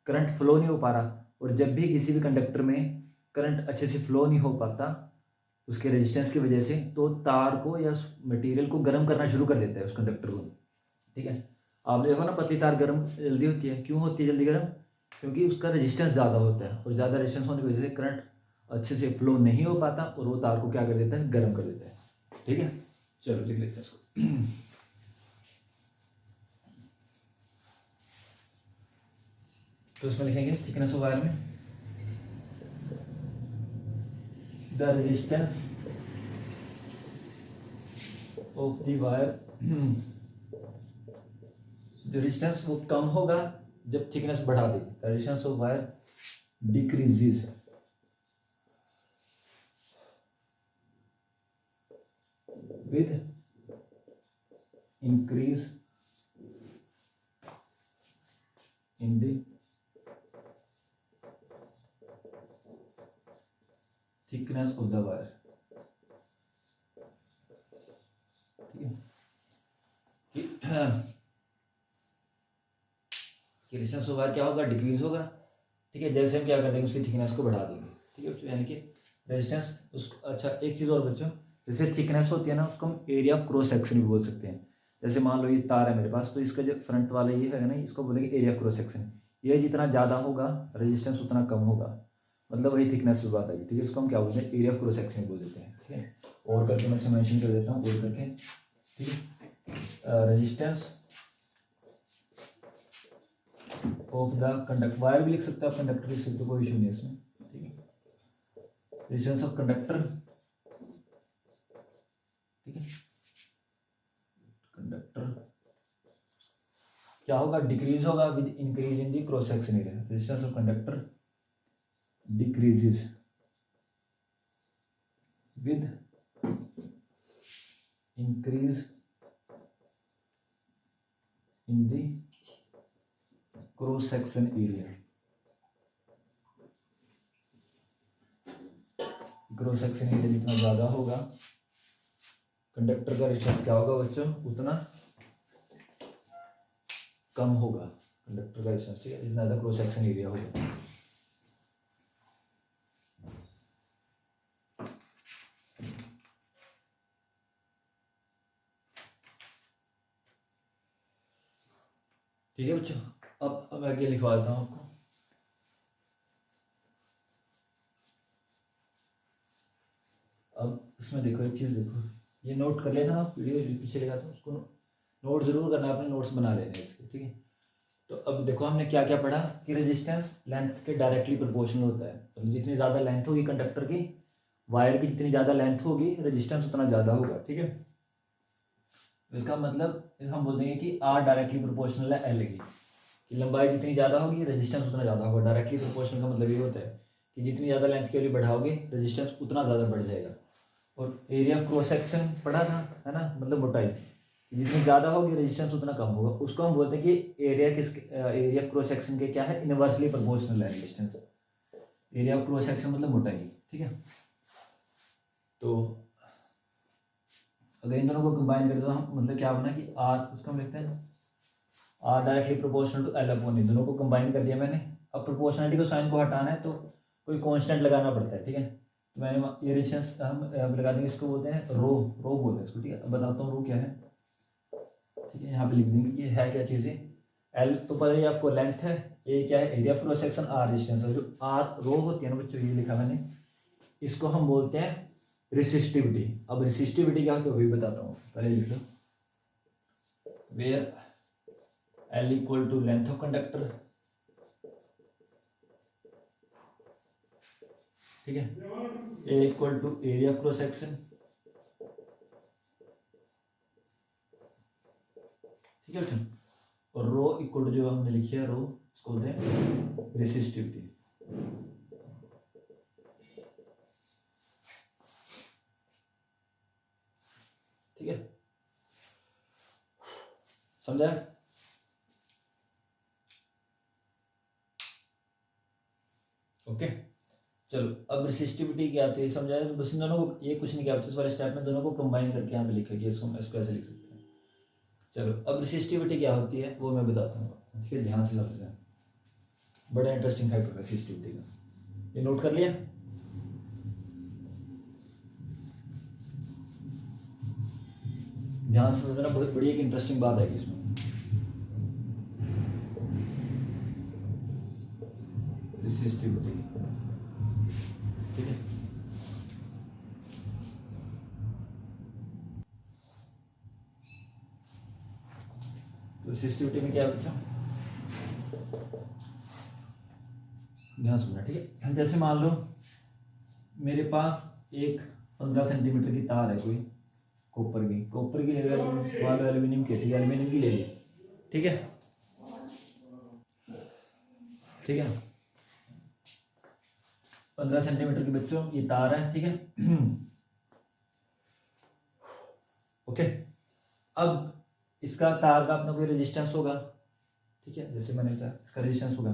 करंट फ्लो नहीं हो पा रहा, और जब भी किसी भी कंडक्टर में करंट अच्छे से फ्लो नहीं हो पाता उसके रेजिस्टेंस की वजह से, तो तार को या मटेरियल को गर्म करना शुरू कर देता है उस कंडक्टर को। ठीक है, आपने देखो ना पतली तार गर्म जल्दी होती है। क्यों होती है जल्दी गर्म? क्योंकि उसका रेजिस्टेंस ज़्यादा होता है, और ज़्यादा रेजिस्टेंस होने की वजह से करंट अच्छे से फ्लो नहीं हो पाता, और वो तार को क्या कर देता है? गर्म कर देता है। ठीक है, चलो लिख लेते हैं इसको। तो इसमें लिखेंगे थिकनेस ऑफ वायर में the resistance of the wire, जो रेजिस्टेंस वो कम होगा जब थिकनेस बढ़ा दी। The resistance of wire decreases with increase in the thickness of the wire। ठीक है कि रेजिस्टेंस ऑफ वायर क्या होगा? डिक्रीज होगा। ठीक है, जैसे हम क्या कर देंगे उसकी थिकनेस को बढ़ा देंगे। ठीक है बच्चों, यानी कि रेजिस्टेंस उसको, अच्छा एक चीज़ और बच्चों, जैसे थिकनेस होती है ना उसको हम एरिया ऑफ क्रॉस सेक्शन भी बोल सकते हैं। जैसे मान लो ये तार है मेरे पास, तो इसका जो फ्रंट वाला ये है ना, इसको बोलेंगे एरिया ऑफ क्रॉस सेक्शन। ये जितना ज़्यादा होगा रेजिस्टेंस उतना कम होगा, मतलब वही थिकनेस की बात आएगी। ठीक है, इसको हम क्या बोलते हैं? एरिया ऑफ क्रॉस सेक्शन बोल देते हैं। ठीक है, और करके मैं इसे मेंशन कर देता हूँ और करके। ठीक है, resistance of the conductor, wire भी लिख सकते हो आप, कंडक्टर लिख सकते हो, कोई इशू नहीं है इसमें। ठीक है, रेजिस्टेंस ऑफ कंडक्टर। ठीक है, कंडक्टर क्या होगा? डिक्रीज होगा with increase in the cross section area. Resistance of conductor decreases with increase in the cross section area. Cross section area जितना ज़्यादा होगा कंडक्टर का रेजिस्टेंस क्या होगा बच्चों? उतना कम होगा कंडक्टर का रेजिस्टेंस। ठीक है, जितना ज़्यादा क्रॉस सेक्शन एरिया होगा। ठीक है बच्चों, अब मैं आगे लिखवा देता हूँ आपको। अब इसमें देखो एक चीज़ देखो, ये नोट कर लिया था ना वीडियो पीछे लिखा था, उसको नोट जरूर करना, अपने नोट्स बना लेने इसके। ठीक है, तो अब देखो हमने क्या क्या पढ़ा कि रेजिस्टेंस लेंथ के डायरेक्टली प्रोपोर्शनल होता है। तो जितनी ज़्यादा लेंथ होगी कंडक्टर की, वायर की जितनी ज़्यादा लेंथ होगी रेजिस्टेंस उतना ज़्यादा होगा। ठीक है, तो इसका मतलब हम बोल देंगे कि आर डायरेक्टली प्रोपोर्शनल है एल की, कि लंबाई जितनी ज़्यादा होगी रेजिस्टेंस उतना ज़्यादा होगा। डायरेक्टली प्रोपोर्शनल का मतलब ये होता है कि जितनी ज़्यादा लेंथ के लिए बढ़ाओगे रेजिस्टेंस उतना ज़्यादा बढ़ जाएगा। और एरिया ऑफ क्रॉस सेक्शन पढ़ा था, है ना, मतलब मोटाई जितनी ज़्यादा होगी रेजिस्टेंस उतना कम होगा। उसको हम बोलते हैं कि एरिया ऑफ क्रॉस सेक्शन के क्या है? इनवर्सली प्रोपोर्शनल है resistance. Area of cross section मतलब मोटाई। ठीक है, तो अगर इन दोनों को कंबाइन करें तो हम मतलब क्या बना कि आर, उसको हम लिखते हैं R directly proportional to L upon E. दोनों को कंबाइन कर दिया मैंने। अब प्रोपोर्शनलिटी को साइन को हटाना है तो कोई कांस्टेंट लगाना पड़ता है। ठीक है, तो मैंने ये रेजिस्टेंस हम लगा देंगे, इसको बोलते हैं रो, रो बोलते हैं इसको। ठीक है, अब बताता हूँ रो क्या है। ठीक है, यहाँ पे लिख देंगे कि है क्या चीज़ें। एल तो पता ही आपको लेंथ है, ए क्या है? Area of cross section, R resistance है। जो आर रो होती है ना बच्चों, ये लिखा मैंने, इसको हम बोलते हैं रेसिस्टिविटी। अब रेसिस्टिविटी क्या होती है वही बताता हूँ, पहले लिख लो। Where L equal to length of conductor. ठीक है, A equal to area of cross section. ठीक है बच्चों, और रो इक्वल टू जो हमने लिखी है रो, इसको बोलते हैं रेसिस्टिविटी। ठीक है, समझा? ओके, चलो अब रेसिस्टिविटी क्या आती है समझाया। तो बस इन दोनों को, ये कुछ नहीं किया इस वाले स्टेप में, दोनों को कंबाइन करके यहाँ पे लिखा गया। इसको इसको ऐसे लिख सकते हैं। चलो अब रेसिस्टिविटी क्या होती है वो मैं बताता हूँ, ठीक है, ध्यान से समझना। बड़ा इंटरेस्टिंग फैक्ट है रेसिस्टिविटी का, ये नोट कर लिया। ध्यान से समझना, बहुत बड़ी एक इंटरेस्टिंग बात है इसमें। रेसिस्टिविटी, ठीक है, तो रेसिस्टिविटी में क्या है बच्चों, ध्यान सुनना, ठीक है। जैसे मान लो मेरे पास एक 15 सेंटीमीटर की तार है कोई, कॉपर की ले लो, मान लो एल्यूमिनियम की, ठीक है, एल्यूमिनियम की ले ली, ठीक है, ठीक है, 15 सेंटीमीटर की बच्चों ये तार है, ठीक है। ओके, अब इसका तार का अपना कोई रेजिस्टेंस होगा, ठीक है, जैसे मैंने कहा इसका रेजिस्टेंस होगा।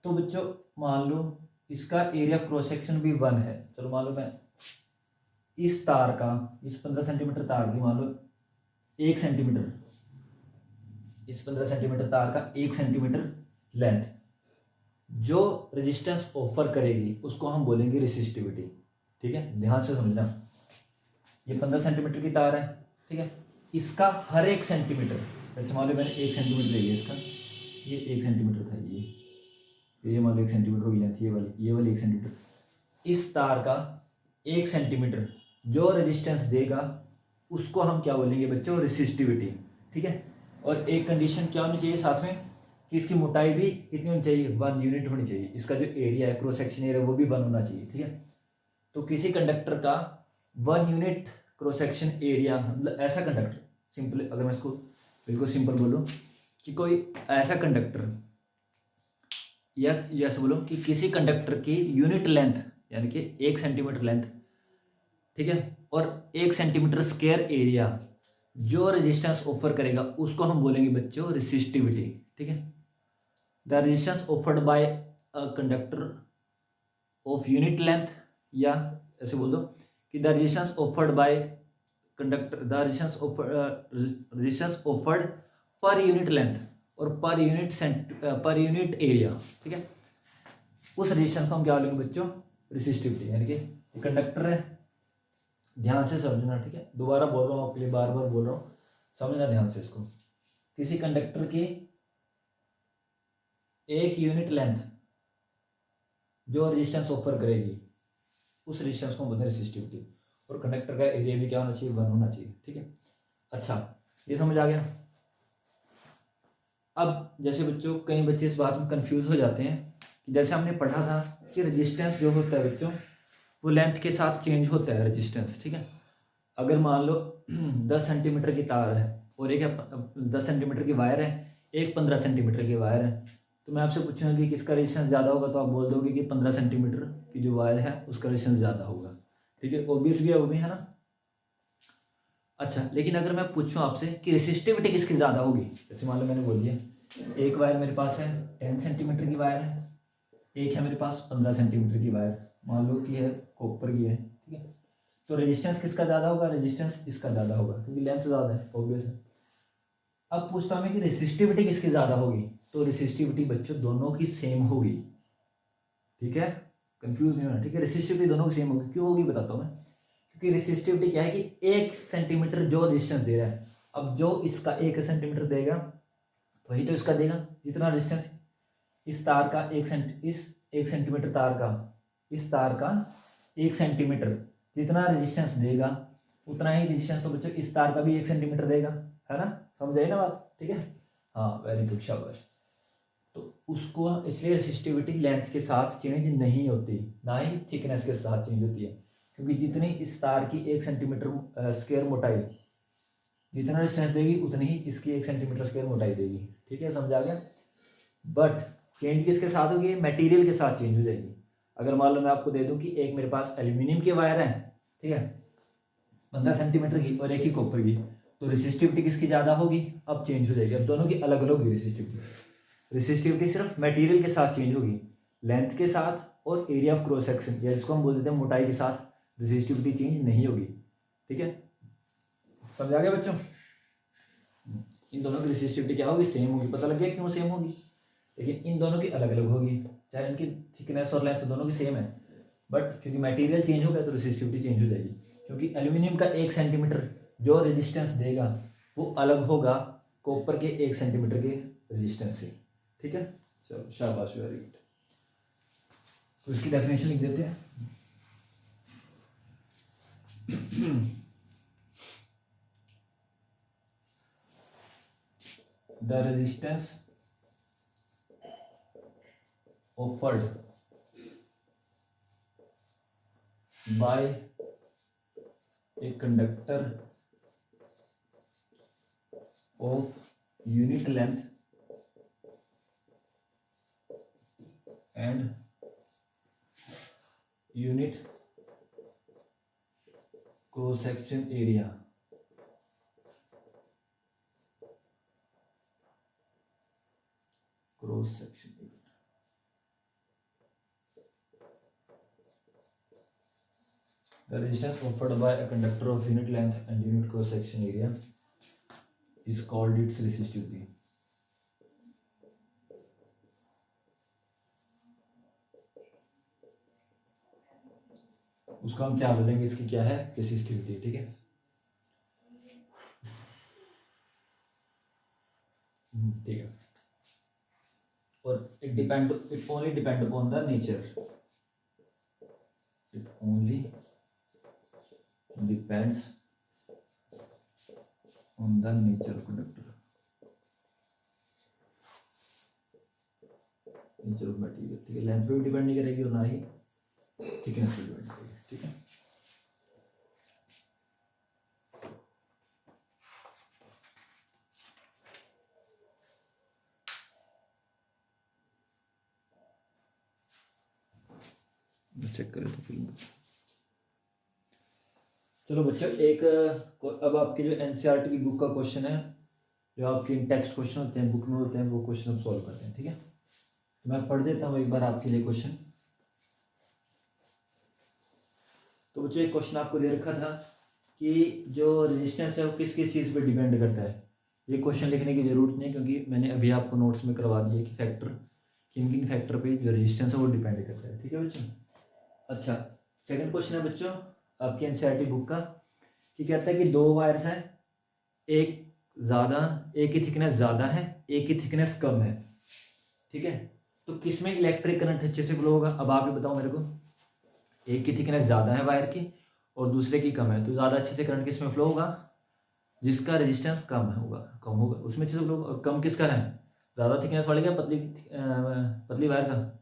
तो बच्चों मान लो इसका एरिया ऑफ क्रॉस सेक्शन भी 1 है। चलो मान लो मैं इस तार का, इस 15 सेंटीमीटर तार की मान लो 1 सेंटीमीटर, इस 15 सेंटीमीटर तार का 1 सेंटीमीटर लेंथ जो रेजिस्टेंस ऑफर करेगी उसको हम बोलेंगे रेसिस्टिविटी, ठीक है, ध्यान से समझना। ये 15 सेंटीमीटर की तार है, ठीक है, इसका हर एक सेंटीमीटर, जैसे मान लो मैंने 1 सेंटीमीटर लिया इसका, ये 1 सेंटीमीटर था, ये मान लो 1 सेंटीमीटर होगी लेंथ, ये वाली 1 सेंटीमीटर, इस तार का 1 सेंटीमीटर जो रेजिस्टेंस देगा उसको हम क्या बोलेंगे बच्चों, रेसिस्टिविटी, ठीक है। और एक कंडीशन क्या होनी चाहिए साथ में कि इसकी मोटाई भी कितनी होनी चाहिए, 1 यूनिट होनी चाहिए, इसका जो एरिया है क्रॉस सेक्शन एरिया वो भी 1 होना चाहिए, ठीक है। तो किसी कंडक्टर का 1 यूनिट क्रॉस सेक्शन एरिया, मतलब ऐसा कंडक्टर, सिंपल अगर मैं इसको बिल्कुल सिंपल बोलूँ कि कोई ऐसा कंडक्टर, या ऐसे बोलो कि किसी कंडक्टर की यूनिट लेंथ यानी कि 1 सेंटीमीटर लेंथ, ठीक है, और 1 सेंटीमीटर स्क्वायर एरिया जो रेजिस्टेंस ऑफर करेगा उसको हम बोलेंगे बच्चों रेसिस्टिविटी, ठीक है। The resistance offered by a conductor of unit length, या ऐसे बोल दो कि the resistance offered by conductor, the resistance offered per unit length और पर यूनिट एरिया, ठीक है, उस रेजिस्टेंस को हम क्या बोलेंगे बच्चों, रेसिस्टिविटी। यानी कि कंडक्टर है, ध्यान से समझना, ठीक है, दोबारा बोल रहा हूँ आपके लिए, बार बार बोल रहा हूँ, समझना ध्यान से इसको। किसी कंडक्टर की 1 यूनिट लेंथ जो रेजिस्टेंस ऑफर करेगी उस रेजिस्टेंस को बोलते हैं रेसिस्टिविटी, और कंडक्टर का एरिया भी क्या होना चाहिए, 1 होना चाहिए, ठीक है। अच्छा, ये समझ आ गया। अब जैसे बच्चों कई बच्चे इस बात में कंफ्यूज हो जाते हैं कि जैसे हमने पढ़ा था कि रेजिस्टेंस जो होता है बच्चों वो लेंथ के साथ चेंज होता है रेजिस्टेंस, ठीक है। अगर मान लो 10 सेंटीमीटर की तार है और एक 10 सेंटीमीटर की वायर है, एक 15 सेंटीमीटर की वायर है, तो मैं आपसे पूछूंगा कि किसका रेजिस्टेंस ज़्यादा होगा, तो आप बोल दोगे कि 15 सेंटीमीटर की जो वायर है उसका रेजिस्टेंस ज़्यादा होगा, ठीक है, ऑब्वियस भी है, वो भी है ना। अच्छा, लेकिन अगर मैं पूछूं आपसे कि रेसिस्टिविटी किसकी ज़्यादा होगी, जैसे मान लो मैंने बोल दिया एक वायर मेरे पास है 10 सेंटीमीटर की वायर है, एक है मेरे पास 15 सेंटीमीटर की वायर, मान लो कि है कॉपर की है, ठीक है, तो रेजिस्टेंस किसका ज़्यादा होगा, रेजिस्टेंस इसका ज़्यादा होगा क्योंकि लेंथ ज़्यादा है, ऑब्वियस है। अब पूछता हूँ मैं कि रेसिस्टिविटी किसकी ज़्यादा होगी, तो रेसिस्टिविटी बच्चों दोनों की सेम होगी, ठीक है, कंफ्यूज नहीं होना, ठीक है, रेसिस्टिविटी दोनों की सेम होगी। क्यों होगी बताता हूँ मैं, क्योंकि रेसिस्टिविटी क्या है कि 1 सेंटीमीटर जो रेजिस्टेंस दे रहा है, अब जो इसका 1 सेंटीमीटर देगा वही तो इसका देगा, जितना रेजिस्टेंस इस तार का 1 सेंटीमीटर तार का, इस तार का 1 सेंटीमीटर जितना रेजिस्टेंस देगा उतना ही रेजिस्टेंस तो बच्चों इस तार का भी 1 सेंटीमीटर देगा, है ना, समझ आई ना बात, ठीक है, हाँ वेरी गुड, शाबाश। तो उसको इसलिए रेसिस्टिविटी लेंथ के साथ चेंज नहीं होती, ना ही थिकनेस के साथ चेंज होती है, क्योंकि जितनी इस तार की 1 सेंटीमीटर स्क्वायर मोटाई जितना रेजिस्टेंस देगी उतनी ही इसकी 1 सेंटीमीटर स्क्वायर मोटाई देगी, ठीक है, समझ आ गया। बट चेंज किसके साथ होगी, मटेरियल के साथ चेंज हो जाएगी। अगर मान लो मैं आपको दे दूं कि एक मेरे पास एल्यूमिनियम की वायर है, ठीक है, 15 सेंटीमीटर की, और एक ही कॉपर की, तो रेसिस्टिविटी किसकी ज़्यादा होगी, अब चेंज हो जाएगी, अब दोनों की अलग अलग होगी रेसिस्टिविटी सिर्फ मटेरियल के साथ चेंज होगी, लेंथ के साथ और एरिया ऑफ क्रॉस सेक्शन या जिसको हम बोल देते हैं मोटाई के साथ रेसिस्टिविटी चेंज नहीं होगी, ठीक है, समझ आ गया बच्चों। इन दोनों की रेसिस्टिविटी क्या होगी, सेम होगी। पता लग गया क्यों सेम होगी, लेकिन इन दोनों की अलग अलग होगी, चाहे इनकी थिकनेस और लेंथ दोनों की सेम है, बट क्योंकि मटेरियल चेंज हो गया तो रेसिस्टिविटी चेंज हो जाएगी। क्योंकि एल्यूमिनियम का 1 सेंटीमीटर जो रेजिस्टेंस देगा वो अलग होगा कॉपर के 1 सेंटीमीटर के रेजिस्टेंस से। ठीक है, चलो शाबाश, वेरी गुड। तो इसकी डेफिनेशन लिख देते हैं। The resistance offered by a conductor of unit length and unit cross section area The resistance offered by a conductor of unit length and unit cross section area is called its resistivity. उसका हम क्या बोलेंगे, इसकी क्या है resistivity. ठीक है, ठीक है। और it only depend upon the nature. It only depends on the nature of conductor, nature of material। ठीक है, लेंथ पे भी डिपेंड नहीं करेगी और ना ही थिकनेस पे डिपेंड करेगी। ठीक है, चेक करें तो फिल्म। चलो बच्चों, एक अब आपके जो एनसीईआरटी की बुक का क्वेश्चन है, जो आपके टेक्स्ट क्वेश्चन होते हैं बुक में होते हैं, वो क्वेश्चन अब सॉल्व करते हैं। ठीक है, तो मैं पढ़ देता हूँ एक बार आपके लिए क्वेश्चन। तो बच्चों एक क्वेश्चन आपको दे रखा था कि जो रेजिस्टेंस है वो किस किस चीज़ पे डिपेंड करता है। ये क्वेश्चन लिखने की ज़रूरत नहीं, क्योंकि मैंने अभी आपको नोट्स में करवा दिया कि फैक्टर, किन किन फैक्टर पे जो रेजिस्टेंस है वो डिपेंड करता है। ठीक है बच्चों। अच्छा, सेकंड क्वेश्चन है बच्चों आपकी एनसीईआरटी बुक का, कि कहता है कि दो वायर्स हैं, एक की थिकनेस ज़्यादा है, एक की थिकनेस कम है। ठीक है, तो किस में इलेक्ट्रिक करंट अच्छे से फ्लो होगा। अब आप ये बताओ मेरे को, एक की थिकनेस ज़्यादा है वायर की और दूसरे की कम है, तो ज़्यादा अच्छे से करंट किस में फ्लो होगा, जिसका रेजिस्टेंस कम होगा उसमें अच्छे से फ्लो। कम किसका है, ज़्यादा थिकनेस वाले का, पतली वायर का।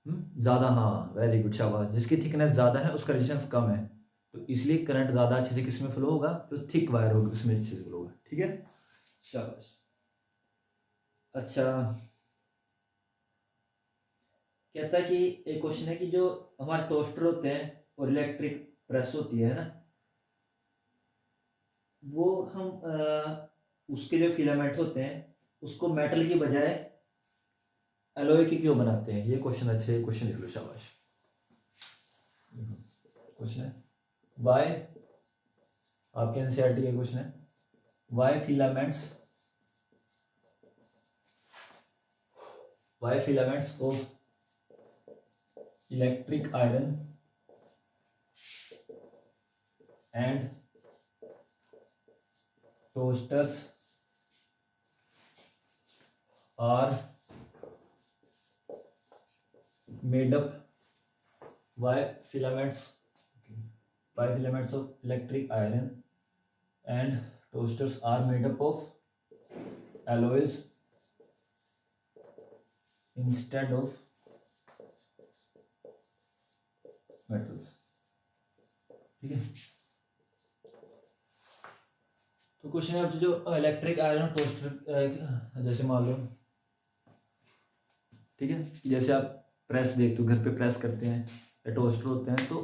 ज़्यादा, हाँ वेरी गुड, शाबाश। जिसकी थिकनेस ज़्यादा है उसका रेजिस्टेंस कम है, तो इसलिए करंट ज़्यादा अच्छे से किस में फ्लो होगा, जो थिक वायर होगी उसमें अच्छे से फ्लो होगा। ठीक है, शाबाश। अच्छा, कहता है कि एक क्वेश्चन है कि जो हमारे टोस्टर होते हैं और इलेक्ट्रिक प्रेस होती है ना, वो हम उसके जो फिलामेंट होते हैं उसको मेटल की बजाय एलॉय की क्यों बनाते हैं। ये क्वेश्चन अच्छे क्वेश्चन लिख लो, शाबाश। क्वेश्चन है वाई, आपके एनसीईआरटी का क्वेश्चन है, why filaments of electric iron and toasters are made up by filaments of electric iron and toasters are made up of alloys instead of metals। ठीक है, तो क्वेश्चन है जो इलेक्ट्रिक आयरन टोस्टर, जैसे मान लो, ठीक है, जैसे आप प्रेस देखते हो, घर पे प्रेस करते हैं या टोस्टर होते हैं, तो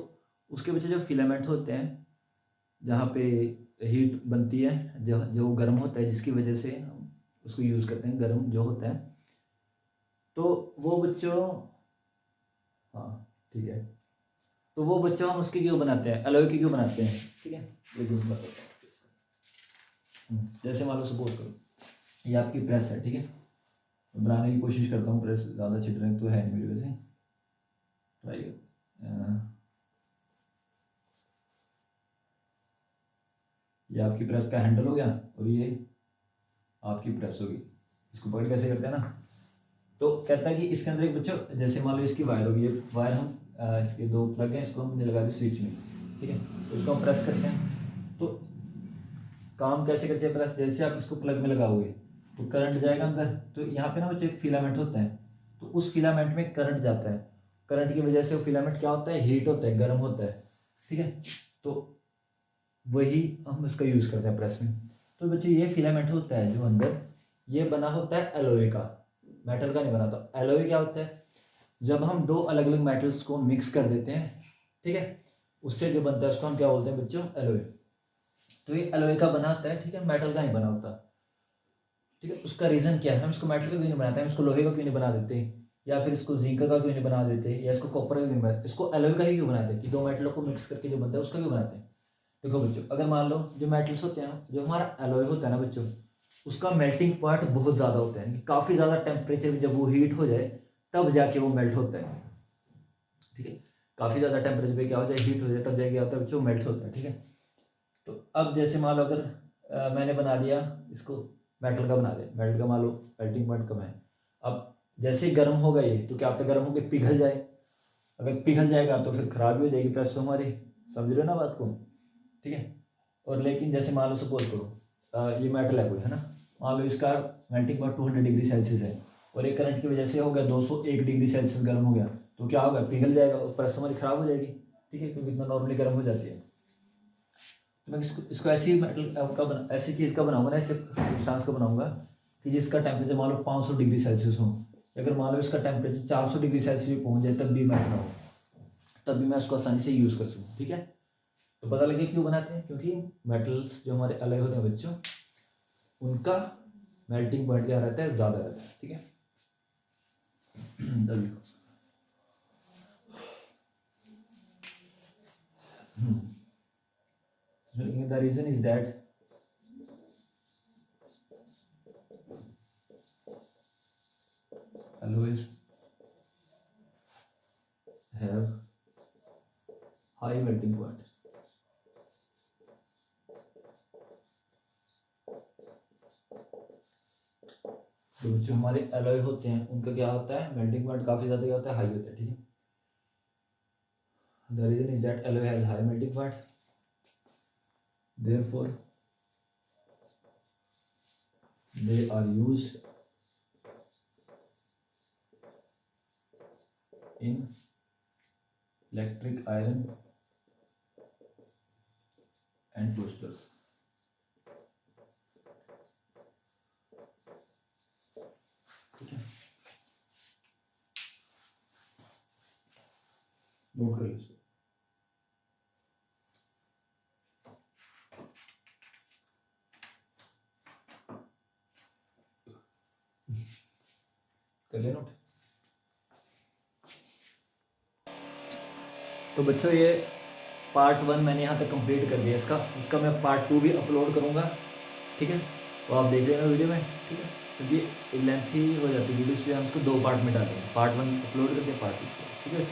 उसके पीछे जो फिलामेंट होते हैं जहाँ पे हीट बनती है, जो गर्म होता है, जिसकी वजह से हम उसको यूज़ करते हैं, गर्म जो होता है, तो वो बच्चों, हाँ ठीक है, तो वो बच्चों हम उसकी क्यों बनाते हैं, एलॉय की क्यों बनाते हैं। ठीक है, लेकिन जैसे मान लो सपोज करो ये आपकी प्रेस है, ठीक है, मैं बनाने की कोशिश करता हूँ, प्रेस ज़्यादा छिट रहे तो है नहीं मेरी, वैसे ट्राई कर। ये आपकी प्रेस का हैंडल हो गया और ये आपकी प्रेस होगी। इसको पकड़ कैसे करते हैं ना, तो कहता है कि इसके अंदर एक बच्चों जैसे मान लो इसकी वायर होगी, ये वायर हम इसके दो प्लग हैं, इसको हमने लगा दी स्विच में, ठीक है, तो इसको हम प्रेस करते हैं। तो काम कैसे करते हैं प्रेस, जैसे आप इसको प्लग में लगाओगे तो करंट जाएगा अंदर, तो यहाँ पे ना बच्चों एक फिलामेंट होता है, तो उस फिलामेंट में करंट जाता है, करंट की वजह से वो फिलामेंट क्या होता है, हीट होता है, गर्म होता है, ठीक है, तो वही हम इसका यूज़ करते हैं प्रेस में। तो बच्चों ये फिलामेंट होता है जो अंदर, ये बना होता है एलोए का, मेटल का नहीं बना। तो एलोए क्या होता है, जब हम दो अलग अलग मेटल्स को मिक्स कर देते हैं, ठीक है, उससे जो बनता है उसको हम क्या बोलते हैं बच्चों, एलोए। तो ये एलोए का बना होता है, ठीक है, मेटल का नहीं बना होता, ठीक है। उसका रीज़न क्या है, हम इसको मेटल का क्यों नहीं बनाते, हम इसको लोहे का क्यों नहीं बना देते, या फिर इसको जिंक का क्यों नहीं बना देते, या इसको कॉपर का क्यों नहीं बनाते, इसको एलोए का ही क्यों बनाते हैं कि दो मेटलों को मिक्स करके जो बनता है उसका क्यों बनाते हैं। देखो बच्चों, अगर मान लो जो मेटल्स होते हैं, जो हमारा एलोय होता है ना बच्चों, उसका मेल्टिंग पॉइंट बहुत ज़्यादा होता है, काफ़ी ज़्यादा टेम्परेचर जब वो हीट हो जाए तब जाके वो मेल्ट होता है, ठीक है, काफ़ी ज़्यादा टेम्परेचर पे क्या हो जाए, हीट हो जाए, तब जाके क्या होता है बच्चों, मेल्ट होता है, ठीक है। तो अब जैसे मान लो अगर मैंने बना दिया इसको मेटल का, बना दिया मेटल का, मान लो मेल्टिंग पॉइंट कम है, अब जैसे ही गर्म होगा ये, तो क्या होता है, गर्म होकर पिघल जाए, अगर पिघल जाएगा तो फिर खराब भी हो जाएगी प्रेस तो हमारी, समझ रहे हो ना बात को, ठीक है। और लेकिन जैसे मान लो सपोज करो ये मेटल है कोई, है ना, मान लो इसका मेल्टिंग पॉइंट 200 डिग्री सेल्सियस है, और एक करंट की वजह से हो गया 201 डिग्री सेल्सियस गर्म हो गया, तो क्या होगा, पिघल जाएगा और प्रेस हमारी खराब हो जाएगी, ठीक है, क्योंकि इतना नॉर्मली गर्म हो जाती है। तो मैं इसको ऐसी मेटल का ऐसी चीज़ का बनाऊंगा ना, ऐसे सब्सटेंस का बनाऊंगा कि जिसका टेम्परेचर मान लो 500 डिग्री सेल्सियस हो, अगर मान लो इसका टेम्परेचर 400 डिग्री सेल्सियस पहुँच जाए तब भी मेटल हो, तब भी मैं उसको आसानी से यूज़ कर सकूँ, ठीक है। तो पता लगे क्यों बनाते हैं, क्योंकि मेटल्स जो हमारे अलग होते हैं बच्चों, उनका मेल्टिंग पॉइंट क्या रहता है, ज़्यादा रहता है, ठीक है। The reason is that alloys have high melting point. तो जो हमारे एलॉय होते हैं उनका क्या होता है, मेल्टिंग पॉइंट काफ़ी ज़्यादा क्या होता है, हाई होता है, ठीक है। The reason is that alloy has high melting point, therefore they are used in electric iron and toasters. ठीक है, नोट कर लीजिए। कर लिया नोट। तो बच्चों ये पार्ट 1 मैंने यहाँ तक कंप्लीट कर दिया, इसका मैं पार्ट 2 भी अपलोड करूँगा, ठीक है, तो आप देख लेना वीडियो में, ठीक है, क्योंकि लेंथी हो जाती है वीडियो, इसलिए हम इसको 2 पार्ट में डालेंगे, पार्ट 1 अपलोड करके पार्ट 2, ठीक है।